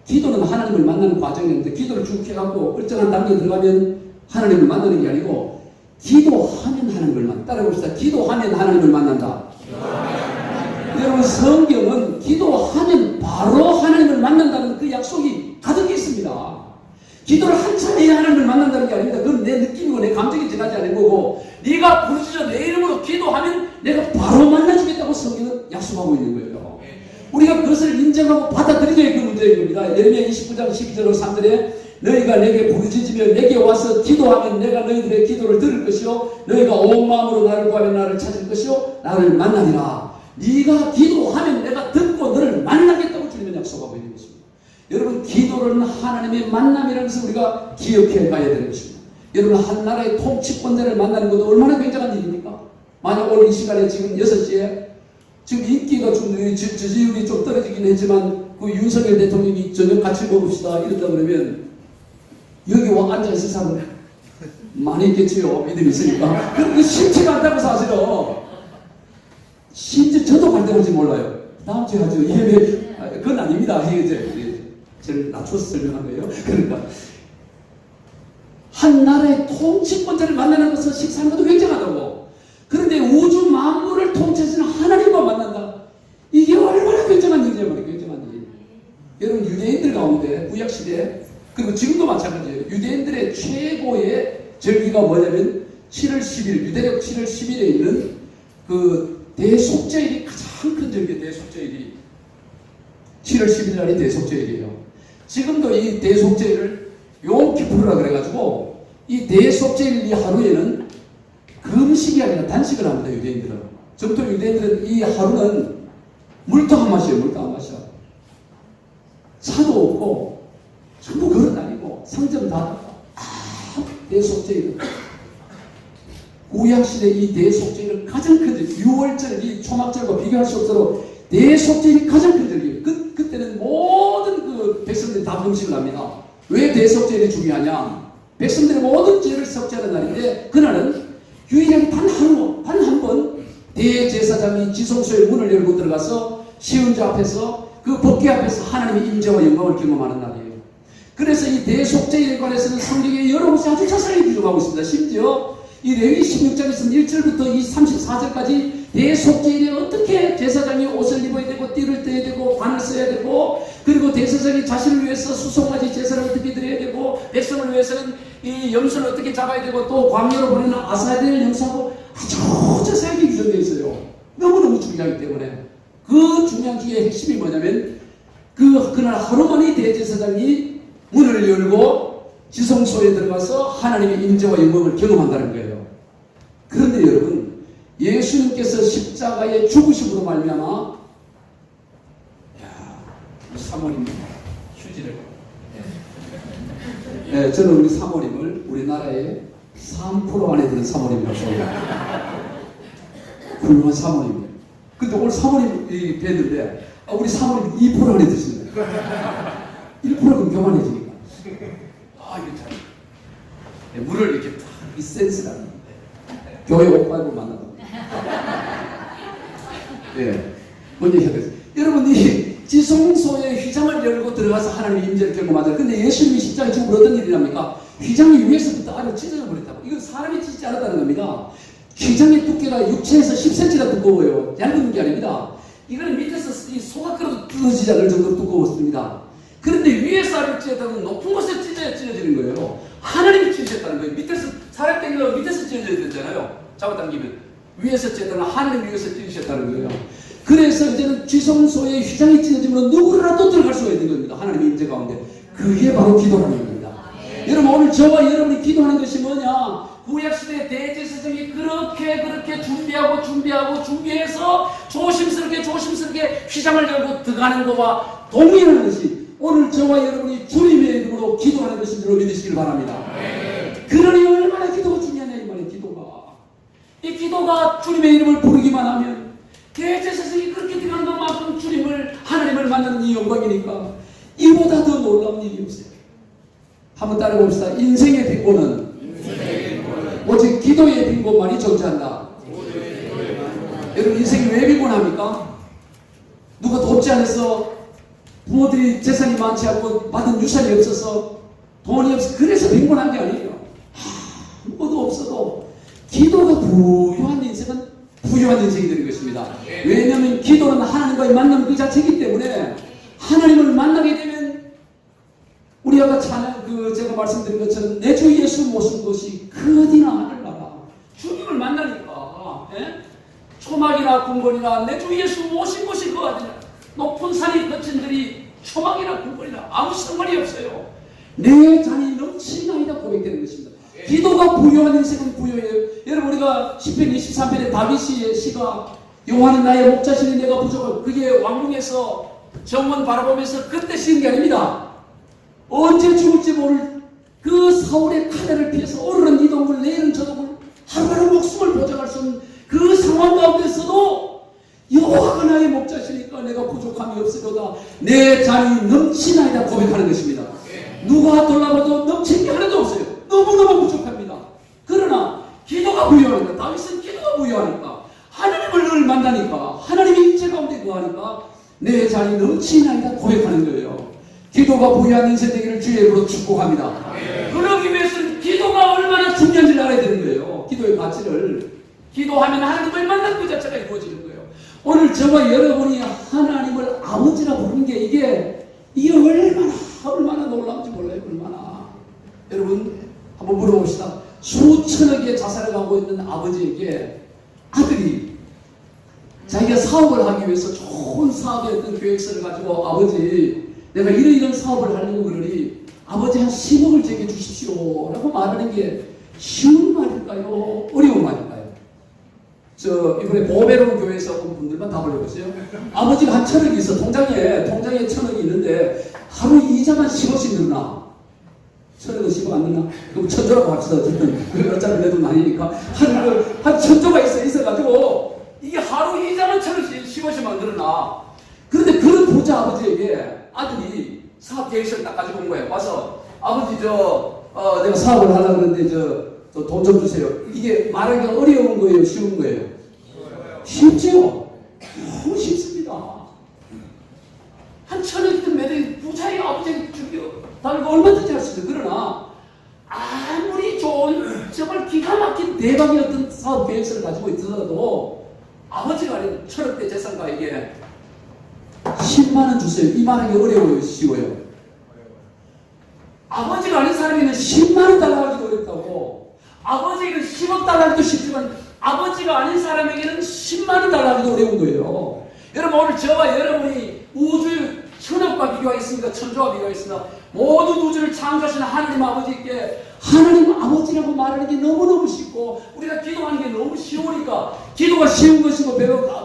기도는 하나님을 만나는 과정이었는데, 기도를 쭉 해갖고 일정한 단계에 들어가면 하나님을 만나는 게 아니고, 기도하면 하나님을 만난다. 따라해봅시다. 기도하면 하나님을 만난다. 여러분, 성경은 기도하면 바로 하나님을 만난다는 그 약속이 가득해 있습니다. 기도를 한참 해야 하나님을 만난다는 게 아닙니다. 그건 내 느낌이고 내 감정이 지나지 않은 거고, 네가 부르짖어 내 이름으로 기도하면 내가 바로 만나주겠다고 성경은 약속하고 있는 거예요. 우리가 그것을 인정하고 받아들이는 그 문제인 겁니다. 예레미야 29장 12절 3절에 너희가 내게 부르짖으며 내게 와서 기도하면 내가 너희들의 기도를 들을 것이요 너희가 온 마음으로 나를 구하면 나를 찾을 것이요 나를 만나리라. 네가 기도하면 내가 듣고 너를 만나겠다고 주님은 약속하고 있는 것입니다. 여러분, 기도는 하나님의 만남이라는 것을 우리가 기억해 가야 되는 것입니다. 여러분, 한 나라의 통치권자를 만나는 것도 얼마나 굉장한 일입니까? 만약 오늘 이 시간에 지금 6시에 지금 인기가 좀 지지율이 좀 떨어지긴 했지만 그 윤석열 대통령이 저녁 같이 먹읍시다 이런다 그러면 여기 와 앉아있을 사람은 많이 있겠지요. 믿음이 있으니까. 그런데 쉽지가 않다고 사실은. 심지어 저도 갈 때인지 몰라요. 다음 주에 하죠. 예배. 그건 아닙니다. 저를 낮춰서 설명한 거예요. 그러니까 한 나라의 통치권자를 만나는 것은 식사하는 것도 굉장하다고. 그런데 우주 만물을 통치하시는 하나님과 만난다. 이게 얼마나 굉장한 일이냐 말이에요. 굉장한 일. 여러분, 유대인들 가운데 구약시대 그리고 지금도 마찬가지예요. 유대인들의 최고의 절기가 뭐냐면 7월 10일, 유대력 7월 10일에 있는 그 대속죄일이 가장 큰 절기예요. 대속죄일이 7월 10일 날이 대속죄일이에요. 지금도 이 대속죄일을 용키푸르라 그래가지고 이 대속죄일 이 하루에는 금식이 아니라 단식을 합니다. 유대인들은. 전통 유대인들은 이 하루는 물도 안 마셔요. 물도 안 마셔. 차도 없고 전부 걸어 다니고 상점 다 대속죄일. 구약시대 이 대속죄일은 가장 큰 절, 6월절 이 초막절과 비교할 수 없도록 대속죄일이 가장 큰 절이에요. 그때는 모든 그 백성들이 다 금식을 합니다. 왜 대속죄일이 중요하냐? 백성들의 모든 죄를 섭죄하는 날인데 그날은 유일하게 단 한 번 대제사장이 지성소의 문을 열고 들어가서 시은자 앞에서 그 법궤 앞에서 하나님의 임재와 영광을 경험하는 날이에요. 그래서 이 대속죄일에 관해서는 성경에 여러 곳에 아주 자세히 규정하고 있습니다. 심지어 이 레위 16장에서는 1절부터 이 34절까지 대속죄일에 어떻게 제사장이 옷을 입어야 되고 띠를 떼야 되고 관을 써야 되고 그리고 대제사장이 자신을 위해서 수송아지 제사를 어떻게 드려야 되고 백성을 위해서는 이 염소를 어떻게 잡아야 되고 또 광야로 보내는 아사델 염소하고 아주 자세하게 규정되어 있어요. 너무너무 중요하기 때문에 그 중요한 주의 핵심이 뭐냐면 그날 하루 만에 대제사장이 문을 열고 지성소에 들어가서 하나님의 임재와 영광을 경험한다는 거예요. 그런데 여러분, 예수님께서 십자가의 죽으심으로 말미암아 사모님 휴지를 저는 우리 사모님을 우리나라의 3% 안에 드는 사모님이라고 생각합니다. 훌륭한 사모님이에요. 근데 오늘 사모님이 뵀는데 우리 사모님 2% 안에 드시는 거예요. 1%는 교만해지니까. 이게 참 물을 이렇게 탁 이 센스가 교회 옷 빨고 만나다. 뭔 얘기 하겠어요? 여러분, 이 지성소에 휘장을 열고 들어가서 하나님의 임재를 경험하잖아요. 근데 예수님이 십자가에 죽음으로 어떤 일이랍니까? 휘장이 위에서부터 아래로 찢어져 버렸다고. 이건 사람이 찢지 않았다는 겁니다. 휘장의 두께가 6채에서 10cm가 두꺼워요. 얇은 게 아닙니다. 이거는 밑에서 이 소각으로 뜯어지지 않을 정도로 두꺼웠습니다. 그런데 위에서 아래로 찢었다면 높은 곳에 찢어지는 거예요. 하나님이 찢으셨다는 거예요. 밑에서 사람 땡기면 밑에서 찢어져야 되잖아요. 잡아당기면 위에서 찢었다면 하나님 위에서 찢으셨다는 거예요. 그래서 이제는 지성소의 휘장이 찢어지면 누구라도 들어갈 수가 있는 겁니다. 하나님의 임재 가운데. 그게 바로 기도라는 겁니다. 여러분 오늘 저와 여러분이 기도하는 것이 뭐냐? 구약시대 대제사장이 그렇게 준비해서 조심스럽게 휘장을 열고 들어가는 것과 동일한 것이 오늘 저와 여러분이 주님의 이름으로 기도하는 것인 줄로 믿으시길 바랍니다. 그러니 얼마나 기도가 중요하냐 이 말이에요. 이 기도가 주님의 이름을 부르기만 하면 대제사장이 그렇게 들어가는 것만큼 하나님을 만나는 이 영광이니까 이보다 더 놀라운 일이 없어요. 한번 따라 봅시다. 인생의 빈곤은 오직 기도의 빈곤만이 존재한다. 여러분 인생이 왜 빈곤합니까? 누가 돕지 않아서 부모들이 재산이 많지 않고 받은 유산이 없어서 돈이 없어서 그래서 빈곤한 게 아니에요. 아무것도 없어도 기도가 부유한 인생은 부유한 인생이 되는 것입니다. 왜냐하면 기도는 하나님과의 만남 그 자체이기 때문에 하나님을 만나게 되면 우리 아까 제가 말씀드린 것처럼 내 주 예수 모신 것이 그 어디나 하늘나라. 주님을 만나니까 초막이나 궁궐이나 내 주 예수 모신 것이 그 어디나 높은 산이 거친 들이 초막이나 궁궐이나 아무 상관이 없어요. 내 잔이 넘치나이다 고백되는 것입니다. 기도가 부유한 인생은 부유해요. 여러분 우리가 시편 23편에 다윗의 시가 여호와는 나의 목자시니 내가 부족하고 그게 왕궁에서 정원 바라보면서 그때 쓰는 게 아닙니다. 언제 죽을지 모를 그 사울의 칼날을 피해서 오늘은 이 동물 내일은 저 동물 하루하루 목숨을 보장할 수 없는 그 상황 가운데서도 여호와가 나의 목자시니까 내가 부족함이 없으려다 내 잔이 넘치나이다 고백하는 것입니다. 누가 돌아봐도 넘친 게 하나도 없어요. 너무너무 부족합니다. 그러나 기도가 부유하니까 다윗은 기도가 부유하니까 하나님을 늘 만나니까 하나님의 인재 가운데 거하니까 내 잔이 넘치나이다 고백하는 거예요. 기도가 부유한 인생 되기를 주의 이름으로 축복합니다. 그러기 위해서는 기도가 얼마나 중요한지를 알아야 되는 거예요. 기도의 가치를. 기도하면 하나님을 만나는 그 자체가 이루어지는 거예요. 오늘 저와 여러분이 하나님을 아버지라 부르는 게 이게 얼마나 놀라운지 몰라요. 얼마나. 여러분 한번 물어봅시다. 수천억의 자산을 갖고 있는 아버지에게 아들이 자기가 사업을 하기 위해서 좋은 사업의 어떤 계획서를 가지고 아버지 내가 이런 사업을 하려고 그러니 아버지 한 10억을 제게 주십시오 라고 말하는 게 쉬운 말일까요? 어려운 말일까요? 이번에 보배로운 교회에서 온 분들만 답을 해보세요. 아버지가 한 1,000억이 있어. 통장에 1,000억이 있는데 하루 이자만 10억씩 늘어나. 1,000억은 10억 안 늘나? 그럼 1,000조라고 합시다. 어쨌든 어차피 내 돈 아니니까 한 1,000조가 있어가지고 이게 하루 이자만 1,000억씩 10억씩만 늘어나. 그런데 그런 부자 아버지에게 아들이 사업 계획서를 딱 가지고 온 거예요. 와서 아버지 내가 사업을 하려고 그러는데 돈 좀 주세요. 이게 말하기가 어려운 거예요? 쉬운 거예요? 쉽지요? 너무 쉽습니다. 한 1,000억이든 매달 부자의 아버지에게 주기로 얼마든지 할 수 있어요. 그러나 아무리 좋은 정말 기가 막힌 대박의 어떤 사업 계획서를 가지고 있더라도 아버지가 아닌 1,000억대 재산가에게 10만원 주세요. 이 말하기 어려워요? 쉬워요? 아버지가 아닌 사람에게는 10만원 달라하기도 어렵다고. 아버지에게는 10억 달라하기도 쉽지만 아버지가 아닌 사람에게는 10만원 달라하기도 어려운 거예요. 여러분 오늘 저와 여러분이 우주 천억과 비교하겠습니까? 천조와 비교하겠습니다. 모든 우주를 창조하신 하나님 아버지께 하나님 아버지라고 말하는 게 너무너무 쉽고 우리가 기도하는 게 너무 쉬우니까 기도가 쉬운 것이고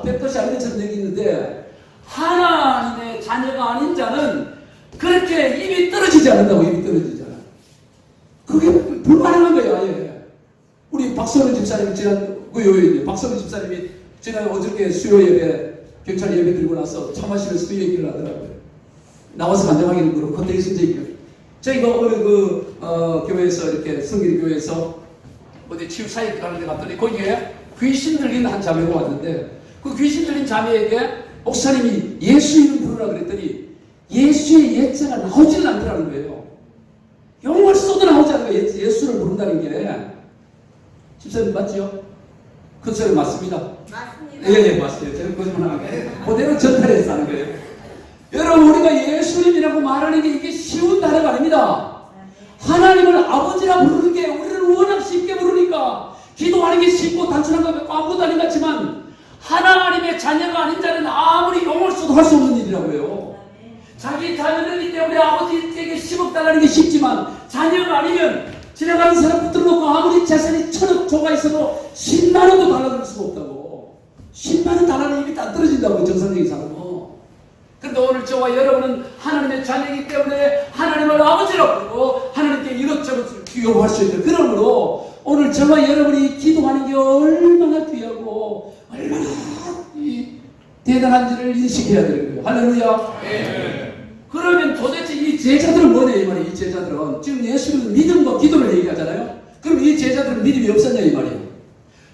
뱉듯이 아닌 것처럼 여기 있는데 하나님의 자녀가 아닌 자는 그렇게 입이 떨어지지 않는다고. 입이 떨어지지 않아. 그게 불가능한 거예요. 아예. 우리 박선우 집사님이 박선우 집사님이 지난 어저께 수요 예배 경찰 예배 드리고 나서 차 마시면서 이 얘기를 하더라고요. 나와서 간증하기는 그렇고 겉에서 이제 저희가 어느 교회에서 이렇게 성길 교회에서 어디 치유 사역 가는 데 갔더니 거기에 귀신 들린 한 자매가 왔는데 그 귀신 들린 자매에게 목사님이 예수 이름 부르라 그랬더니 예수의 예자가 나오지는 않더라는 거예요. 영어를 써도 나오지 않는 거예요. 예수를 부른다는 게. 집사님 맞죠? 그 소리 맞습니다. 맞습니다. 예, 맞습니다. 저는 거짓말 하는 거예요. 그대로 전달해서 하는 거예요. 여러분, 우리가 예수님이라고 말하는 게 이게 쉬운 단어가 아닙니다. 하나님을 아버지라 부르는 게 우리는 워낙 쉽게 부르니까 기도하는 게 쉽고 단순한 것 같고 아무것도 아닌 것 같지만, 하나님의 자녀가 아닌 자는 아무리 용을 써도 할 수 없는 일이라고요. 자기 자녀들이기 때문에 아버지에게 10억 달라는 게 쉽지만, 자녀가 아니면 지나가는 사람 붙들어놓고 아무리 재산이 1000억 조가 있어도 10만 원도 달라줄 수가 없다고. 10만 원 달라는 입이 다 떨어진다고, 정상적인 사람은. 그런데 오늘 저와 여러분은 하나님의 자녀이기 때문에 하나님을 아버지라고 부르고 하나님께 이것저것 요구할 수 있는, 그러므로 오늘 저와 여러분이 기도하는 게 얼마나 귀하고 얼마나 대단한지를 인식해야 되는 거예요. 할렐루야. 네. 그러면 도대체 이 제자들은 뭐냐 이 말이에요. 이 제자들은 지금 예수는 믿음과 기도를 얘기하잖아요. 그럼 이 제자들은 믿음이 없었냐 이 말이에요.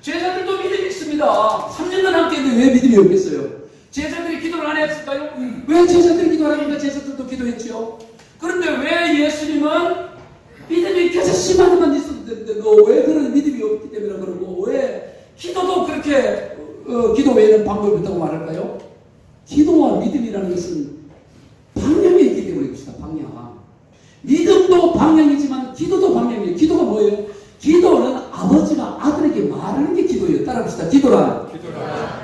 제자들도 믿음이 있습니다. 3년간 함께 했는데 왜 믿음이 없겠어요? 제자들이 기도를 안 했을까요? 왜 제자들이 기도하니까 제자들도 기도했죠. 그런데 왜 예수님은 믿음이 계속 10만 원만 있어도 되는데 너 왜 그런 믿음이 없기 때문에 그러고 왜 기도도 그렇게 기도 외에는 방법이 없다고 말할까요? 기도와 믿음이라는 것은 방향이 있기 때문에 그렇습니다. 방향. 믿음도 방향이지만 기도도 방향이에요. 기도가 뭐예요? 기도는 아버지가 아들에게 말하는 게 기도예요. 따라합시다. 기도란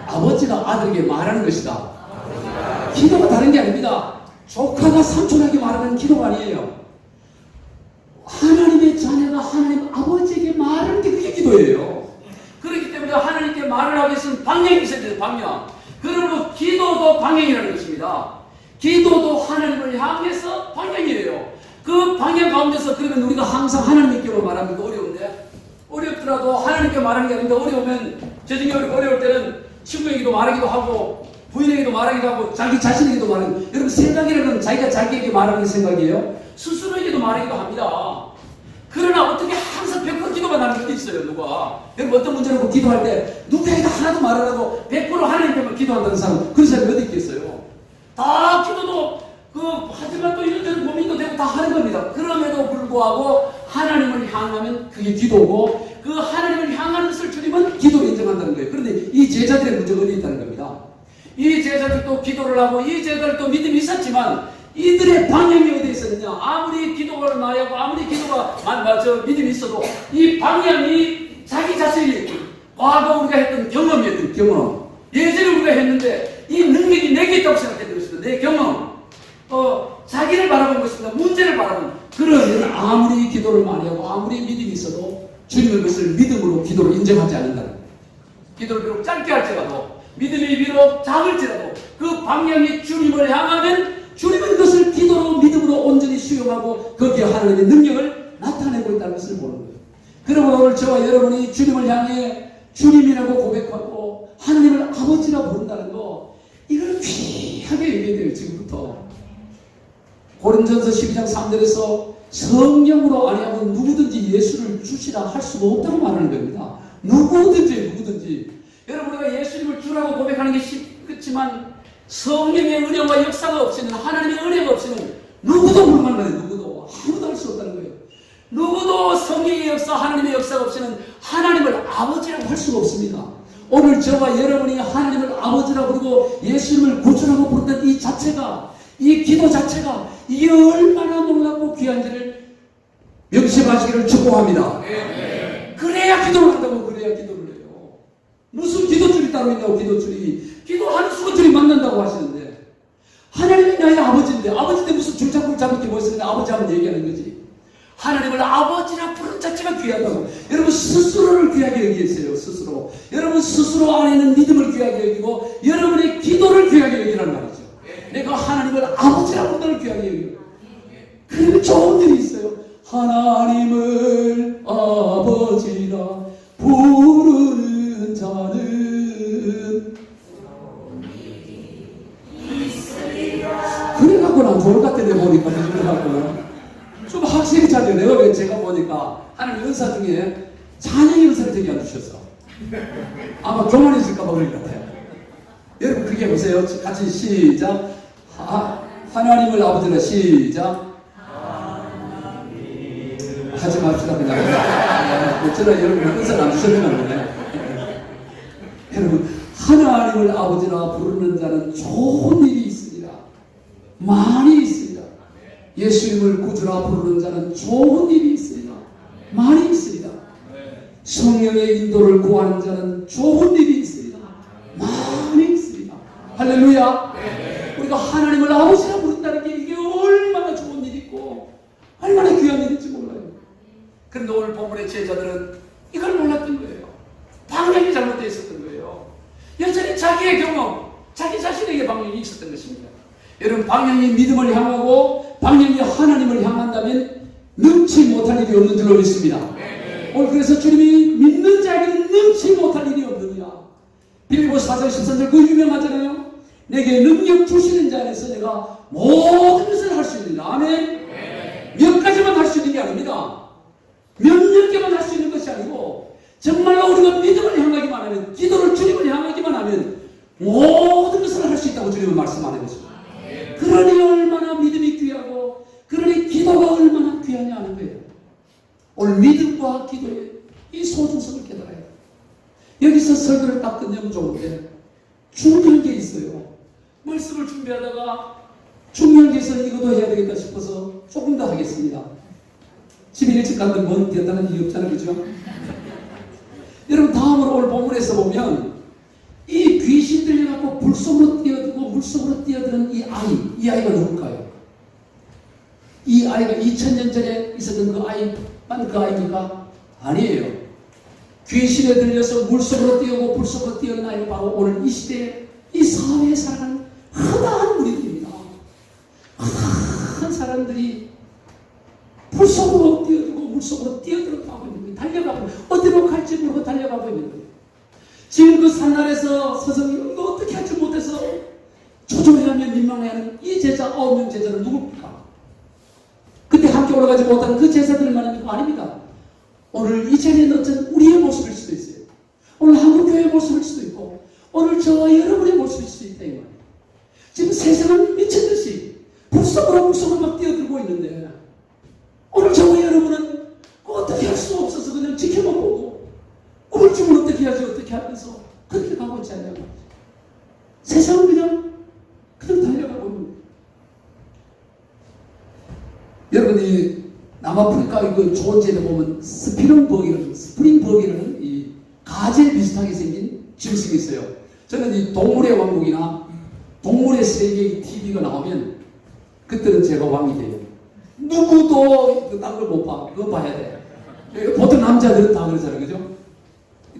아버지가 아들에게 말하는 것이다. 기도가 다른 게 아닙니다. 조카가 삼촌에게 말하는 기도가 아니에요. 하나님의 자녀가 하나님 아버지에게 말하는 게 그게 기도예요. 그렇기 때문에 하나님께 말을 하기 위해서는 방향이 있어야 돼요. 방향. 그러므로 기도도 방향이라는 것입니다. 기도도 하나님을 향해서 방향이에요. 그 방향 가운데서 그러면 우리가 항상 하나님께만 말합니까? 어려운데? 어렵더라도 하나님께 말하는 게 아닌데, 어려우면 재정이 어려울 때는 친구에게도 말하기도 하고 부인에게도 말하기도 하고 자기 자신에게도 말하기도. 여러분, 생각이라는 자기가 자기에게 말하는 생각이에요. 스스로에게도 말하기도 합니다. 그러나 어떻게 항상 100% 기도가 나는 게 있어요. 누가 여러분 어떤 문제로 기도할 때 누구에게도 하나도 말을 하고 100% 하나님께만 기도한다는 사람, 그런 사람이 어디 있겠어요? 다 기도도 하지만 또 이런저런 고민도 되고 다 하는 겁니다. 그럼에도 불구하고 하나님을 향하면 그게 기도고, 그 하나님을 향하는 것을 주님은 기도로 인정한다는 거예요. 그런데 이 제자들의 문제가 어디 있다는 겁니다. 이 제자들도 기도를 하고 이 제자들도 믿음이 있었지만 이들의 방향이 어디에 있었느냐? 아무리 기도를 많이 하고 아무리 기도가 믿음이 있어도 이 방향이 자기 자신이 과거 우리가 했던 경험이었던 경험, 예전에 우리가 했는데 이 능력이 내게 있다고 생각했던 것입니다. 내 경험, 자기를 바라본 것입니다. 문제를 바라본. 그러면 아무리 기도를 많이 하고 아무리 믿음이 있어도 주님의 것을 믿음으로 기도로 인정하지 않는다는 거예요. 기도를 비록 짧게 할지라도, 믿음이 비록 작을지라도 그 방향이 주님을 향하면 주님은 그것을 기도로 믿음으로 온전히 수용하고 거기에 하나님의 능력을 나타내고 있다는 것을 보는 거예요. 그러므로 오늘 저와 여러분이 주님을 향해 주님이라고 고백하고 하나님을 아버지라고 부른다는 거, 이걸 귀하게 얘기해야 돼요. 지금부터 고린전서 12장 3절에서 성령으로 아니하면 누구든지 예수를 주시라 할 수가 없다고 말하는 겁니다. 누구든지. 여러분, 우리가 예수님을 주라고 고백하는 게 쉽겠지만 성령의 은혜와 역사가 없이는, 하나님의 은혜가 없이는 누구도 불가능해요. 누구도 아무도 할 수 없다는 거예요. 누구도 성령의 역사, 하나님의 역사가 없이는 하나님을 아버지라고 할 수가 없습니다. 오늘 저와 여러분이 하나님을 아버지라고 부르고 예수님을 구주라고 부르던 이 자체가, 이 기도 자체가 이게 얼마나 놀랍고 귀한지를 명심하시기를 축복합니다. 그래야 기도를 한다고. 그래야 기도를 해요. 무슨 기도줄이 따로 있냐고. 기도하는 수건줄이 만난다고 하시는데, 하나님이 나의 아버지인데, 아버지인데 무슨 줄잡고 잡을 게 뭐 있으면 아버지 하면 얘기하는 거지. 하나님을 아버지라 부르는 자체가 귀하다고. 여러분 스스로를 귀하게 여기세요. 스스로. 여러분 스스로 안에 있는 믿음을 귀하게 여기고 여러분의 기도를 귀하게 여기라는 말이죠. 내가 하나님을 아버지라 부르는 걸 귀하게 여기고. 그러면 좋은 일이 있어요. 하나님을 아버지라 부르는 자는 그래갖고 난 좋을 것 같아. 내 보니까 그래갖고 좀 확실히 찾아요. 내가 왜 제가 보니까 하나님 은사 중에 찬양의 은사를 되게 안 주셨어. 아마 교만해질까봐 그럴 것 같아요. 여러분 그렇게 해보세요. 같이 시작. 하나님을 아버지라 시작. 하지 맙시다. 그냥 어쩌나 여러분 은사를 안 주셨나 보네. 여러분 하나님을 아버지라 부르는 자는 좋은 일이 있습니다. 많이 있습니다. 예수님을 구주라 부르는 자는 좋은 일이 있습니다. 많이 있습니다. 성령의 인도를 구하는 자는 좋은 일이 있습니다. 많이 있습니다. 할렐루야. 우리가 하나님을 아버지라 부른다는 게 이게 얼마나 좋은 일이고 얼마나 귀한 일인지 몰라요. 그런데 오늘 본문의 제자들은 이걸 몰랐던 거예요. 방향이 잘못되어 있었던 거예요. 여전히 자기의 경험, 자기 자신에게 방향이 있었던 것입니다. 여러분, 방향이 믿음을 향하고 방향이 하나님을 향한다면 능치 못할 일이 없는 줄로 믿습니다. 오늘 그래서 주님이 믿는 자에게는 능치 못할 일이 없느냐. 빌립보서 4장 13절 그 유명하잖아요. 내게 능력 주시는 자 안에서 내가 모든 것을 할 수 있느냐. 아멘. 몇 가지만 할 수 있는 게 아닙니다. 몇몇 개만 할 수 있는 것이 아니고 정말로 우리가 믿음을 향하기만 하면, 기도를 주님을 향하기만 하면 모든 것을 할 수 있다고 주님은 말씀하는 것입니다. 그러니 얼마나 믿음이 귀하고 그러니 기도가 얼마나 귀하냐 하는 거예요. 오늘 믿음과 기도의 이 소중성을 깨달아야 돼요. 여기서 설교를 딱 끝내면 좋은데 중요한 게 있어요. 말씀을 준비하다가 중요한 게 있어서 이것도 해야 되겠다 싶어서 조금 더 하겠습니다. 집에 일찍 가면 뭔 대단한 일이 없잖아요. 그죠? 여러분, 다음으로 오늘 본문에서 보면 이 귀신 들려갖고 불속으로 뛰어들고 물속으로 뛰어드는 이 아이가 누굴까요? 이 아이가 2000년 전에 있었던 그 아이입니까? 아니에요. 귀신에 들려서 물속으로 뛰어오고 불속으로 뛰어든 아이가 바로 오늘 이 시대에 이 사회에 살아가는 흔한 우리들입니다. 흔한 사람들이 불속으로 뛰어들고 물속으로 뛰어들어가고 있는 거예요. 달려가고 어디로 갈지 모르고 달려가고 있는 거예요. 지금 그 산날에서 서성이 이거 어떻게 할지 못해서 초조해하며 민망해하는 이 제자 9명 제자는 누굽니까? 그때 함께 올라가지 못하는 그 제자들을 말하는 거 아닙니다. 오늘 이 자리에는 어쩐 우리의 모습일 수도 있어요. 오늘 한국교회의 모습일 수도 있고 오늘 저와 여러분의 모습일 수도 있다 이 말이에요. 지금 세상은 미친듯이 불속으로 물속으로 막 뛰어들고 있는데 오늘 저와 여러분은 어떻게 할 수 없어서 그냥 지켜만 보고 우울증을 어떻게 하지 어떻게 하면서 그렇게 가고 있지 않냐고. 세상은 그냥 달려가고 있는 거예요. 여러분이 남아프리카 그 좋은 제대 보면 스프링버기라는 이 가젤 비슷하게 생긴 짐승이 있어요. 저는 이 동물의 왕국이나 동물의 세계 TV가 나오면 그때는 제가 왕이 돼요. 누구도 딴 걸 못 봐. 그거 봐야 돼. 보통 남자들은 다 그러잖아요. 그죠?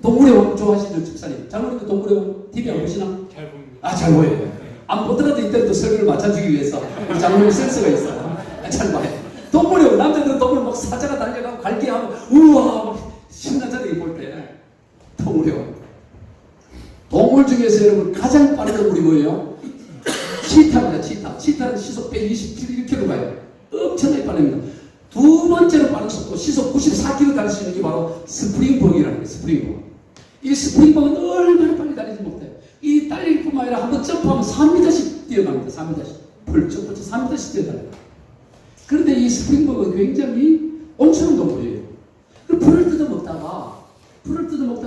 동물의 왕국 좋아하시죠, 집사님? 장모님도 동물의 왕국 TV 안 보시나? 잘 봅니다. 아, 잘 보여요. 안 보더라도 이때부터 설교를 맞춰주기 위해서 우리 장모님 센스가 있어. 잘 봐요. 동물의 왕국, 남자들은 동물 막 사자가 달려가고 갈기하고 우와 막 신나잖아요. 볼 때. 동물의 왕국. 동물 중에서 여러분 가장 빠른 동물이 뭐예요? 치타입니다. 치타는 시속 127km 가요. 엄청나게 빠릅니다. 두 번째로 빠른 속도 시속 94km 달릴 수 있는 게 바로 스프링버기라는 거예요. 스프링버기. 이 스프링버기는 얼마나 빨리 달리지 못해요. 이 달릴 뿐만 아니라 한번 점프하면 3m씩 뛰어갑니다. 3m씩. 펄쩍 3m씩 뛰어갑니다. 그런데 이 스프링버기가 굉장히 온순한 동물이에요. 풀을 뜯어먹다가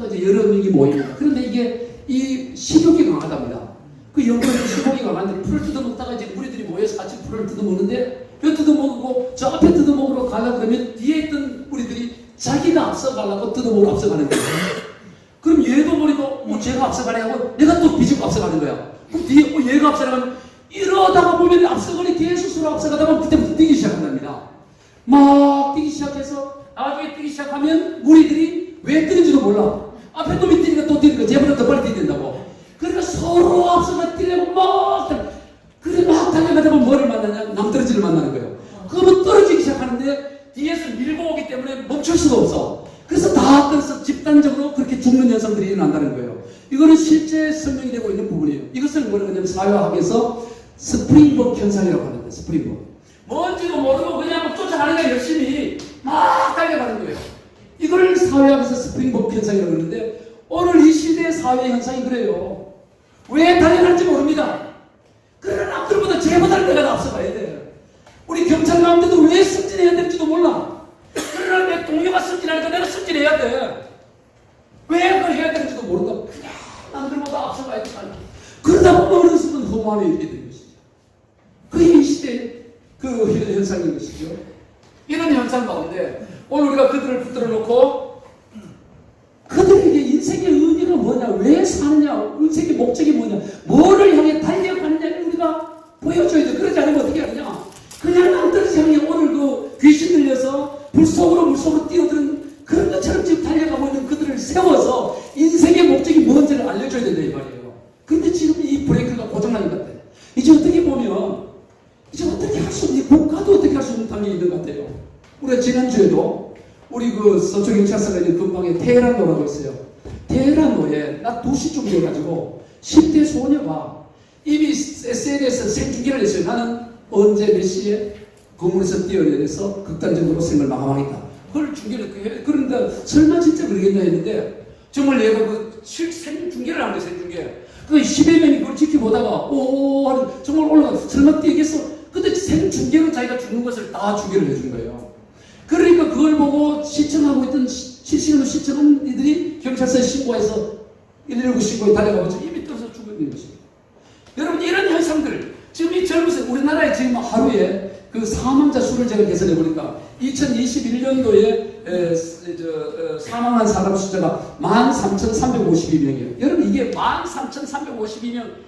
이제 여러 명이 모입니다. 그런데 이게 이 식욕이 강하답니다. 그 연구에는 식욕이 강한데 풀을 뜯어먹다가 이제 무리들이 모여서 같이 풀을 뜯어먹는데 뼈 뜯어먹고 저 앞에 뜯어먹으러 가려고 그러면 뒤에 있던 우리들이 자기가 앞서가려고 뜯어먹으러 앞서가는 거예요. 그럼 얘도 머리도 제가 앞서가려 하고 내가 또 비집고 앞서가는 거야. 그럼 뒤에 얘가 앞서가면 이러다가 보면 앞서가니 계속 서로 앞서가다 보면 그때부터 뛰기 시작한답니다. 막 뛰기 시작해서 나중에 뛰기 시작하면 무리들이 왜 뛰는지도 몰라. 앞에 또 뛰니까 또 뛰니까 쟤보다 더 빨리 뛰어야 된다고. 그러니까 서로 앞서가 뛰려고 막 달려가다 보면 뭐를 만나냐? 남떨어지를 만나는 거예요. 그러면 떨어지기 시작하는데 뒤에서 밀고 오기 때문에 멈출 수가 없어. 그래서 다 떨어서 집단적으로 그렇게 죽는 현상들이 일어난다는 거예요. 이거는 실제 설명이 되고 있는 부분이에요. 이것을 뭐라고 하냐면 사회학에서 스프링버그 현상이라고 하는데 스프링버그. 뭔지도 모르고 그냥 쫓아가는 게 열심히 막 달려가는 거예요. 이걸 사회학에서 스프링버그 현상이라고 그러는데 오늘 이 시대의 사회 현상이 그래요. 왜 달려가는지 모릅니다. 그러나 남들보다 쟤보다 내가 앞서가야 돼. 우리 경찰 가운데도 왜 승진해야 될지도 몰라. 그러나 내 동료가 승진하니까 내가 승진해야 돼. 왜 그걸 해야 되는지도 모른다. 그냥 남들보다 앞서가야 돼. 그러다 보면 어느 순간 허무함이 있게 되는 것이죠. 그게 이 그 현상인 것이죠. 이런 현상 가운데 오늘 우리가 그들을 붙들어 놓고 그들에게 인생의 의미가 뭐냐, 왜 사느냐, 인생의 목적이 뭐냐, 뭐를 향해 달려가느냐를 우리가 보여줘야 돼. 그러지 않으면 어떻게 하느냐, 그냥 남들을 향해 오늘 그 귀신 들려서 불속으로 물속으로 뛰어드는 그런 것처럼 지금 달려가고 있는 그들을 세워서 인생의 목적이 뭔지를 알려줘야 된다 이 말이에요. 그런데 지금 이 브레이크가 고장난 것 같아요. 이제 어떻게 보면 이제 어떻게 할 수 없는, 국가도 어떻게 할 수 없는 단계에 있는 것 같아요. 우리가 지난주에도 우리 그 서초 경찰서가 있는 근방에 테헤란로라고 있어요. 테헤란로에 낮 2시쯤 돼가지고 10대 소녀가 이미 SNS에서 생중계를 했어요. 나는 언제 몇 시에 건물에서 뛰어내려서 극단적으로 생을 마감하겠다. 그걸 중계를 했어요. 그런데 설마 진짜 그러겠나 했는데 정말 얘가 그 생중계를 한 거예요. 생중계. 그 10여 명이 그걸 지켜보다가 오 정말 올라가 설마 뛰겠어. 근데 생중계로 자기가 죽는 것을 다 중계를 해준 거예요. 그러니까 그걸 보고 시청하고 있던 실시간으로 시청한 이들이 경찰서에 신고해서 119 신고에 달려가고 이미 떠서 죽어 있는 것입니다. 여러분 이런 현상들 지금 이 젊은 세대 우리나라에 지금 하루에 그 사망자 수를 제가 계산해 보니까 2021년도에 사망한 사람 숫자가 13,352명이에요. 여러분 이게 13,352명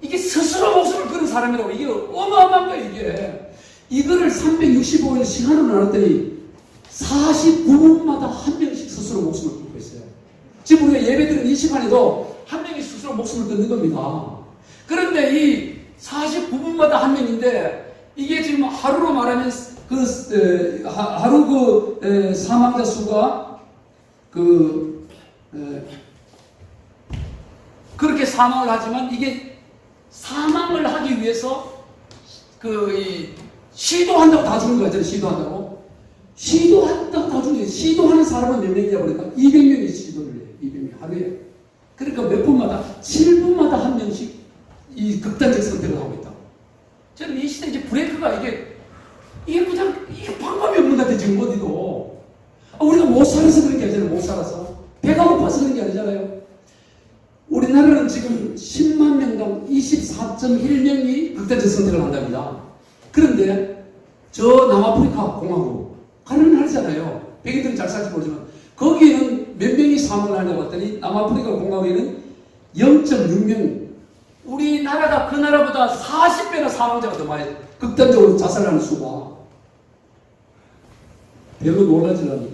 이게 스스로 목숨을 끊은 사람이라고 이게 어마어마한 거예요. 이거를 365일 시간으로 나눴더니 49분마다 한 명씩 스스로 목숨을 끊고 있어요. 지금 우리가 예배드리는 이 시간에도 한 명이 스스로 목숨을 끊는 겁니다. 그런데 이 49분마다 한 명인데 이게 지금 하루로 말하면 하루 사망자 수가 그렇게 사망을 하지만 이게 사망을 하기 위해서 시도한다고 다 죽는 거 같잖아요. 시도한다고 다 죽는 거예요. 시도하는 사람은 몇 명이냐 보니까 200명이 시도를 해요. 200명 하루에. 그러니까 몇 분마다 7분마다 한 명씩 이 극단적 선택을 하고 있다. 저는 이 시대 이제 브레이크가 이게 그냥 이게 방법이 없는 것 같아요. 지금 어디도 우리가 못 살아서 그런 게 아니잖아요. 못 살아서 배가 고파서 그런 게 아니잖아요. 우리나라는 지금 10만 명당 24.1명이 극단적 선택을 한답니다. 그런데 저 남아프리카 공화국 가는 하잖아요. 백인들은 잘 살지 모르지만 거기에는 몇 명이 사망을 하냐고 봤더니 남아프리카 공화국에는 0.6명. 우리나라가 그 나라보다 40배나 사망자가 더 많이 극단적으로 자살하는 수가. 별로 놀라지 않아요.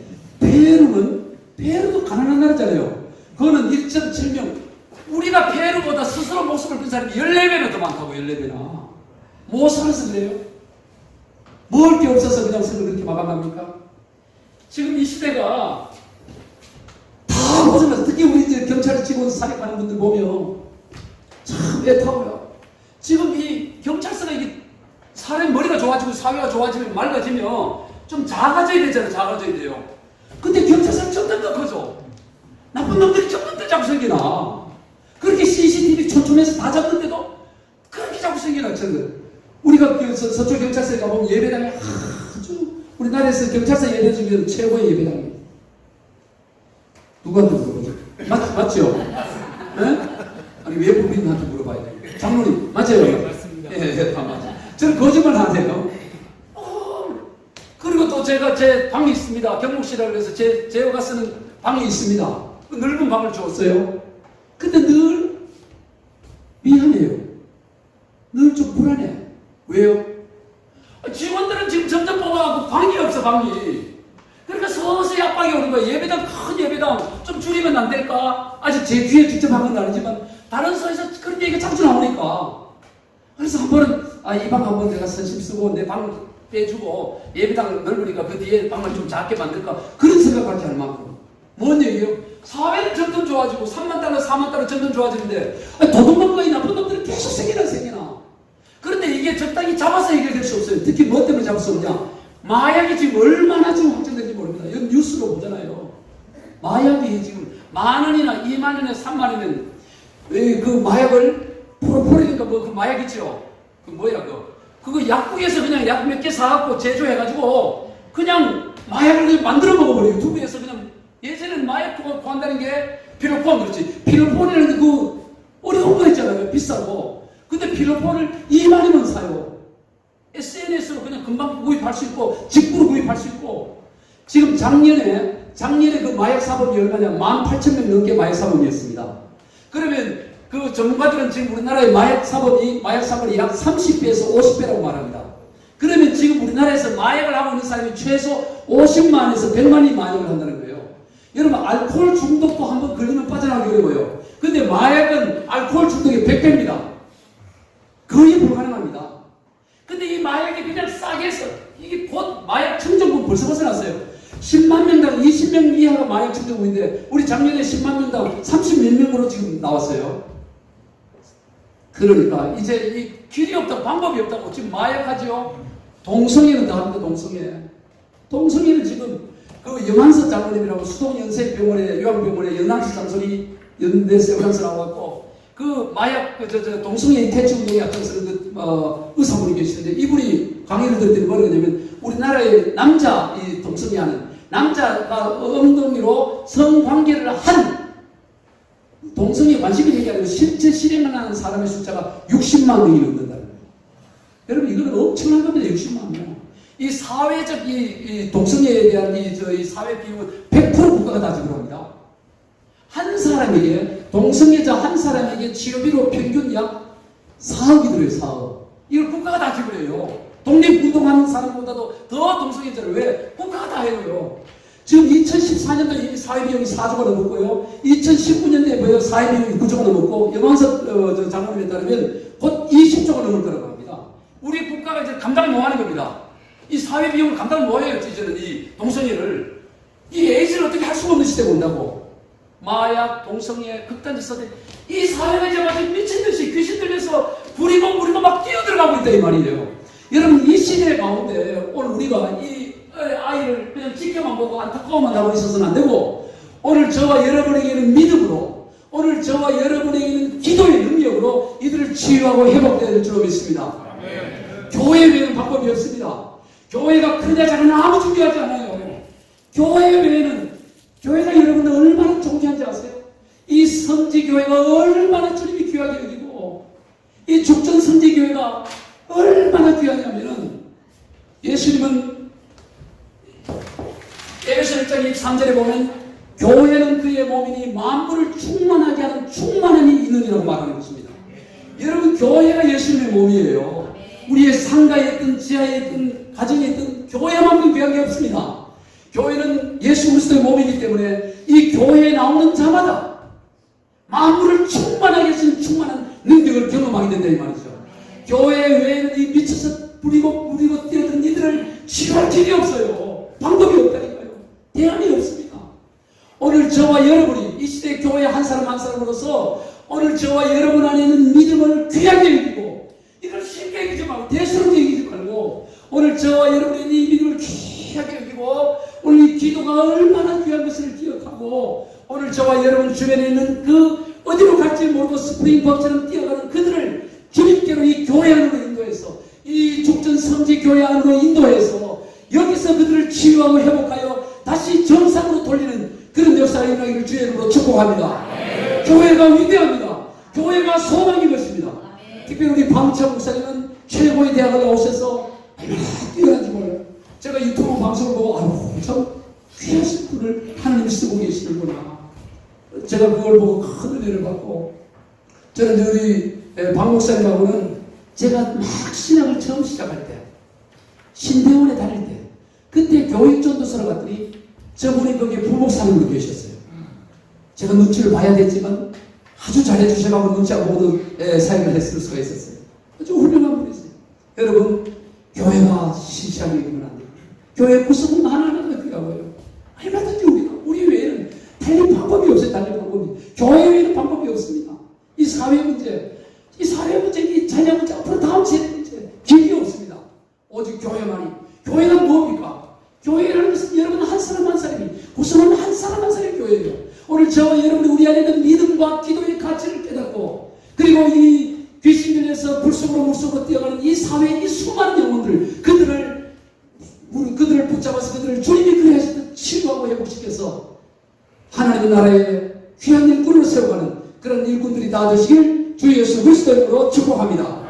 페루도 가난한 나라잖아요. 그거는 1.7명. 우리가 페루보다 스스로 목숨을 끈 사람이 14배나 더 많다고. 14배나. 못 살아서 그래요? 먹을 게 없어서 그냥 생을 그렇게 마감합니까? 지금 이 시대가 다 고생해서 특히 우리 이제 경찰 직원 사격하는 분들 보면 참 애타고요. 지금 이 경찰서가 이게 사람의 머리가 좋아지고 사회가 좋아지면 맑아지면 좀 작아져야 되잖아요. 작아져야 돼요. 근데 경찰서는 점점 더 커져. 나쁜 놈들이 점점 더 자꾸 생기나. 그렇게 CCTV 촘촘해서 다 잡는데도 그렇게 자꾸 생기나. 우리가 서초 경찰서에 가보면 예배당이 아주 우리나라에서 경찰서 예배 중에 최고의 예배당이에요. 누구한테 물어보죠? 맞죠? 네? 아니 외국인한테 물어봐야 돼요. 장로님 맞아요? 맞습니다. 예, 다 맞아요. 저는 거짓말 안 해요. 그리고 또 제가 제 방이 있습니다. 경목실이라고 해서 제가 쓰는 방이 있습니다. 그 넓은 방을 줬어요. 근데 늘 미안해요. 늘 좀 불안해. 왜요? 직원들은 지금 점점 뽑아가고 방이 없어, 방이. 그러니까 서서히 압박이 오는 거예요. 예배당, 큰 예배당 좀 줄이면 안 될까? 아직 제 귀에 직접 한 건 아니지만 다른 서에서 그런 얘기가 자주 나오니까. 그래서 한 번은 이 방 한번 내가 선심 쓰고 내 방을 빼주고 예배당 넓으니까 그 뒤에 방을 좀 작게 만들까? 그런 생각밖에 할 만큼. 뭔 얘기예요? 사회는 점점 좋아지고 3만 달러, 4만 달러 점점 좋아지는데 도둑놈과 나쁜 놈들은 계속 생기나. 그런데 이게 적당히 잡아서 해결될 수 없어요. 특히 뭐 때문에 잡을 수 없냐? 마약이 지금 얼마나 지금 확정된지 모릅니다. 이건 뉴스로 보잖아요. 마약이 지금 10,000원이나 20,000원이나 30,000원이면 그 마약을 프로폴이니까 뭐 그 마약 있죠? 그 뭐야 그거 약국에서 그냥 약 몇 개 사갖고 제조해가지고 그냥 마약을 그냥 만들어 먹어버려요. 유튜브에서 그냥. 예전에는 마약 구한다는 게 필로폰 그렇지. 필로폰이라는 그 어려운 거 있잖아요. 비싸고. 근데 필로폰을 20,000원이면 사요. SNS로 그냥 금방 구입할 수 있고 직구로 구입할 수 있고 지금 작년에 그 마약 사범이 얼마냐 18,000명 넘게 마약 사범이었습니다. 그러면 그 전문가들은 지금 우리나라의 마약 사범이 약 30배에서 50배라고 말합니다. 그러면 지금 우리나라에서 마약을 하고 있는 사람이 최소 50만에서 100만이 마약을 한다는 거예요. 여러분 알코올 중독도 한번 걸리면 빠져나가기 어려워요. 근데 마약은 알코올 중독이 100배입니다. 거의 불가능합니다. 근데 이 마약이 그냥 싸게 해서 이게 곧 마약 청정국 벌써 벗어났어요. 10만 명당 20명 이하가 마약 청정국인데 우리 작년에 10만 명당 30몇 명으로 지금 나왔어요. 그러니까 이제 이 길이 없다고 방법이 없다고 지금 마약하죠. 동성애는 다 합니다. 동성애는 지금 그 영한석 장로님이라고 수동연세병원에 요양병원에 연한석 장소리 연대에서 영한석 나와갖고 그 마약 동성애 퇴치운동에 앞장서는 의사분이 계시는데 이분이 강의를 들을 때 뭐라고 하냐면 우리나라의 남자 이 동성애하는 남자가 엉덩이로 성관계를 한 동성애 관심이 있는 게 아니고 실제 실행하는 사람의 숫자가 60만 명이 넘는다는 거예요. 여러분 이거는 엄청난 겁니다. 60만 명. 이 사회적 이 동성애에 대한 이 사회 비용은 100% 국가가 다 지불합니다. 한 사람에게 동성애자 한 사람에게 치료비로 평균 약 4억이 들어요. 4억. 이걸 국가가 다 지불해요. 독립운동하는 사람보다도 더 동성애자를 왜? 국가가 다 해요. 지금 2014년도에 사회비용이 4조가 넘었고요. 2019년도에 보여 사회비용이 9조가 넘었고 영광석 장관님에 따르면 곧 20조가 넘을 거라고 합니다. 우리 국가가 이제 감당을 못하는 겁니다. 이 사회비용을 감당을 못해요. 이제는 이 동성애를. 이 에이즈를 어떻게 할 수가 없는 시대가 온다고. 마약, 동성애, 극단적 사대 이 사회가 이제 완전 미친듯이 귀신 들려서 부리고 막 뛰어들어가고 있다 이 말이에요. 여러분 이 시대 가운데 오늘 우리가 이 아이를 그냥 지켜만 보고 안타까워만 하고 있어서는 안 되고 오늘 저와 여러분에게는 믿음으로 오늘 저와 여러분에게는 기도의 능력으로 이들을 치유하고 회복되어야 될 줄로 믿습니다. 교회 외에는 방법이 없습니다. 교회가 크냐 작으냐 아무 중요하지 않아요. 교회 외에는 교회가 여러분들 얼마나 존귀한지 아세요? 이 성지교회가 얼마나 주님이 귀하게 여기고 이 죽전 성지교회가 얼마나 귀하냐면은 예수님은 에베소 1장 23절에 보면 교회는 그의 몸이니 만물을 충만하게 하는 충만함이 있느니라고 말하는 것입니다. 여러분 교회가 예수님의 몸이에요. 우리의 상가에 있든 지하에 있든 가정에 있든 교회만큼 귀한 게 없습니다. 교회는 예수 그리스도의 몸이기 때문에 이 교회에 나오는 자마다 만물을 충만하게 하시는 충만한 능력을 경험하게 된다 이 말이죠. 교회 외에는 이 미쳐서 부리고 뛰어든 이들을 치료할 길이 없어요. 방법이 없다니까요. 대안이 없습니다. 오늘 저와 여러분이 이 시대 교회 한 사람 한 사람으로서 오늘 저와 여러분 안에 있는 믿음을 귀하게 여기고 이걸 쉽게 여기지 말고 대수롭게 여기지 말고 오늘 저와 여러분의 이 믿음을 귀하게 여기고 오늘 이 기도가 얼마나 귀한 것을 기억하고 오늘 저와 여러분 주변에 있는 그 어디로 갈지 모르고 스프링법처럼 뛰어가는 그들을 주님께로 이 교회 안으로 인도해서 이 죽전 성지 교회 안으로 인도해서 여기서 그들을 치유하고 회복하여 다시 정상으로 돌리는 그런 역사가 일어나기를 주의 이름으로 축복합니다. 교회가 위대합니다. 교회가 소망인 것입니다. 특별히 우리 방청 목사님은 최고의 대학을 나오셔서 얼마나 뛰어난지 몰라요. 제가 유튜브 방송을 보고 아유 참 귀하신 분을 하나님이 쓰고 계시는구나. 제가 그걸 보고 큰 은혜를 받고 저는 우리 박 목사님하고는 제가 막 신학을 처음 시작할 때 신대원에 다닐 때 그때 교육전도서를 갔더니 저분이 거기에 부목사님으로 계셨어요. 제가 눈치를 봐야 됐지만 아주 잘해주셔가지고 눈치 안 보고도 사역을 했을 수가 있었어요. 아주 훌륭한 분이세요. 여러분 교회가 시시하게 이기면 안 돼요. 교회 구성은 하나하나가 필요하고요. 얼마든지 우리 외에는 달릴 방법이 없어요. 달릴 방법이. 교회 외에는 방법이 없습니다. 이 사회 문제, 이 자녀 문제, 앞으로 다음 세대 문제, 길이 없습니다. 오직 교회만이. 교회가 무엇입니까? 교회라는 것은 여러분 한 사람 한 사람이, 구성은 한 사람 한 사람의 교회예요. 오늘 저와 여러분이 우리 안에 있는 믿음과 기도의 가치를 깨닫고, 그리고 이 귀신 들려서 불속으로 물속으로 뛰어가는 이 사회의 이 수많은 영혼들, 그들을 붙잡아서 그들을 주님이 그리하시듯 치유하고 회복시켜서 하나님의 나라에 귀한 일꾼을 세워가는 그런 일꾼들이 다 되시길 주 예수 그리스도 이름으로 축복합니다.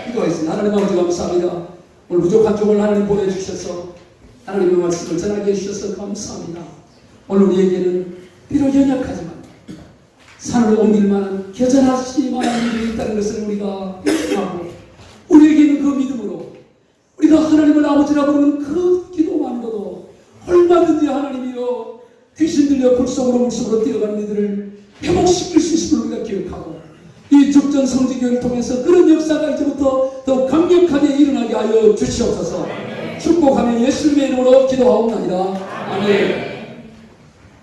기도하겠습니다. 하나님 아버지 감사합니다. 오늘 부족한 종을 하나님 보내주셔서 하나님의 말씀을 전하게 해주셔서 감사합니다. 오늘 우리에게는 비록 연약하지만 산을 옮길 만한 겨전하실 만한 일이 있다는 것을 우리가 인정하고 우리에게는 그 믿음으로 우리가 하나님을 아버지라 부르는 그 기도만으로도 얼마든지 하나님이여 귀신 들려 불속으로 물속으로 뛰어가는 이들을 회복시킬 수 있음을 우리가 기억하고 이 죽전 성지교회를 통해서 그런 역사가 이제부터 더 강력하게 일어나게 하여 주시옵소서. 축복하며 예수님의 이름으로 기도하옵나이다. 아멘.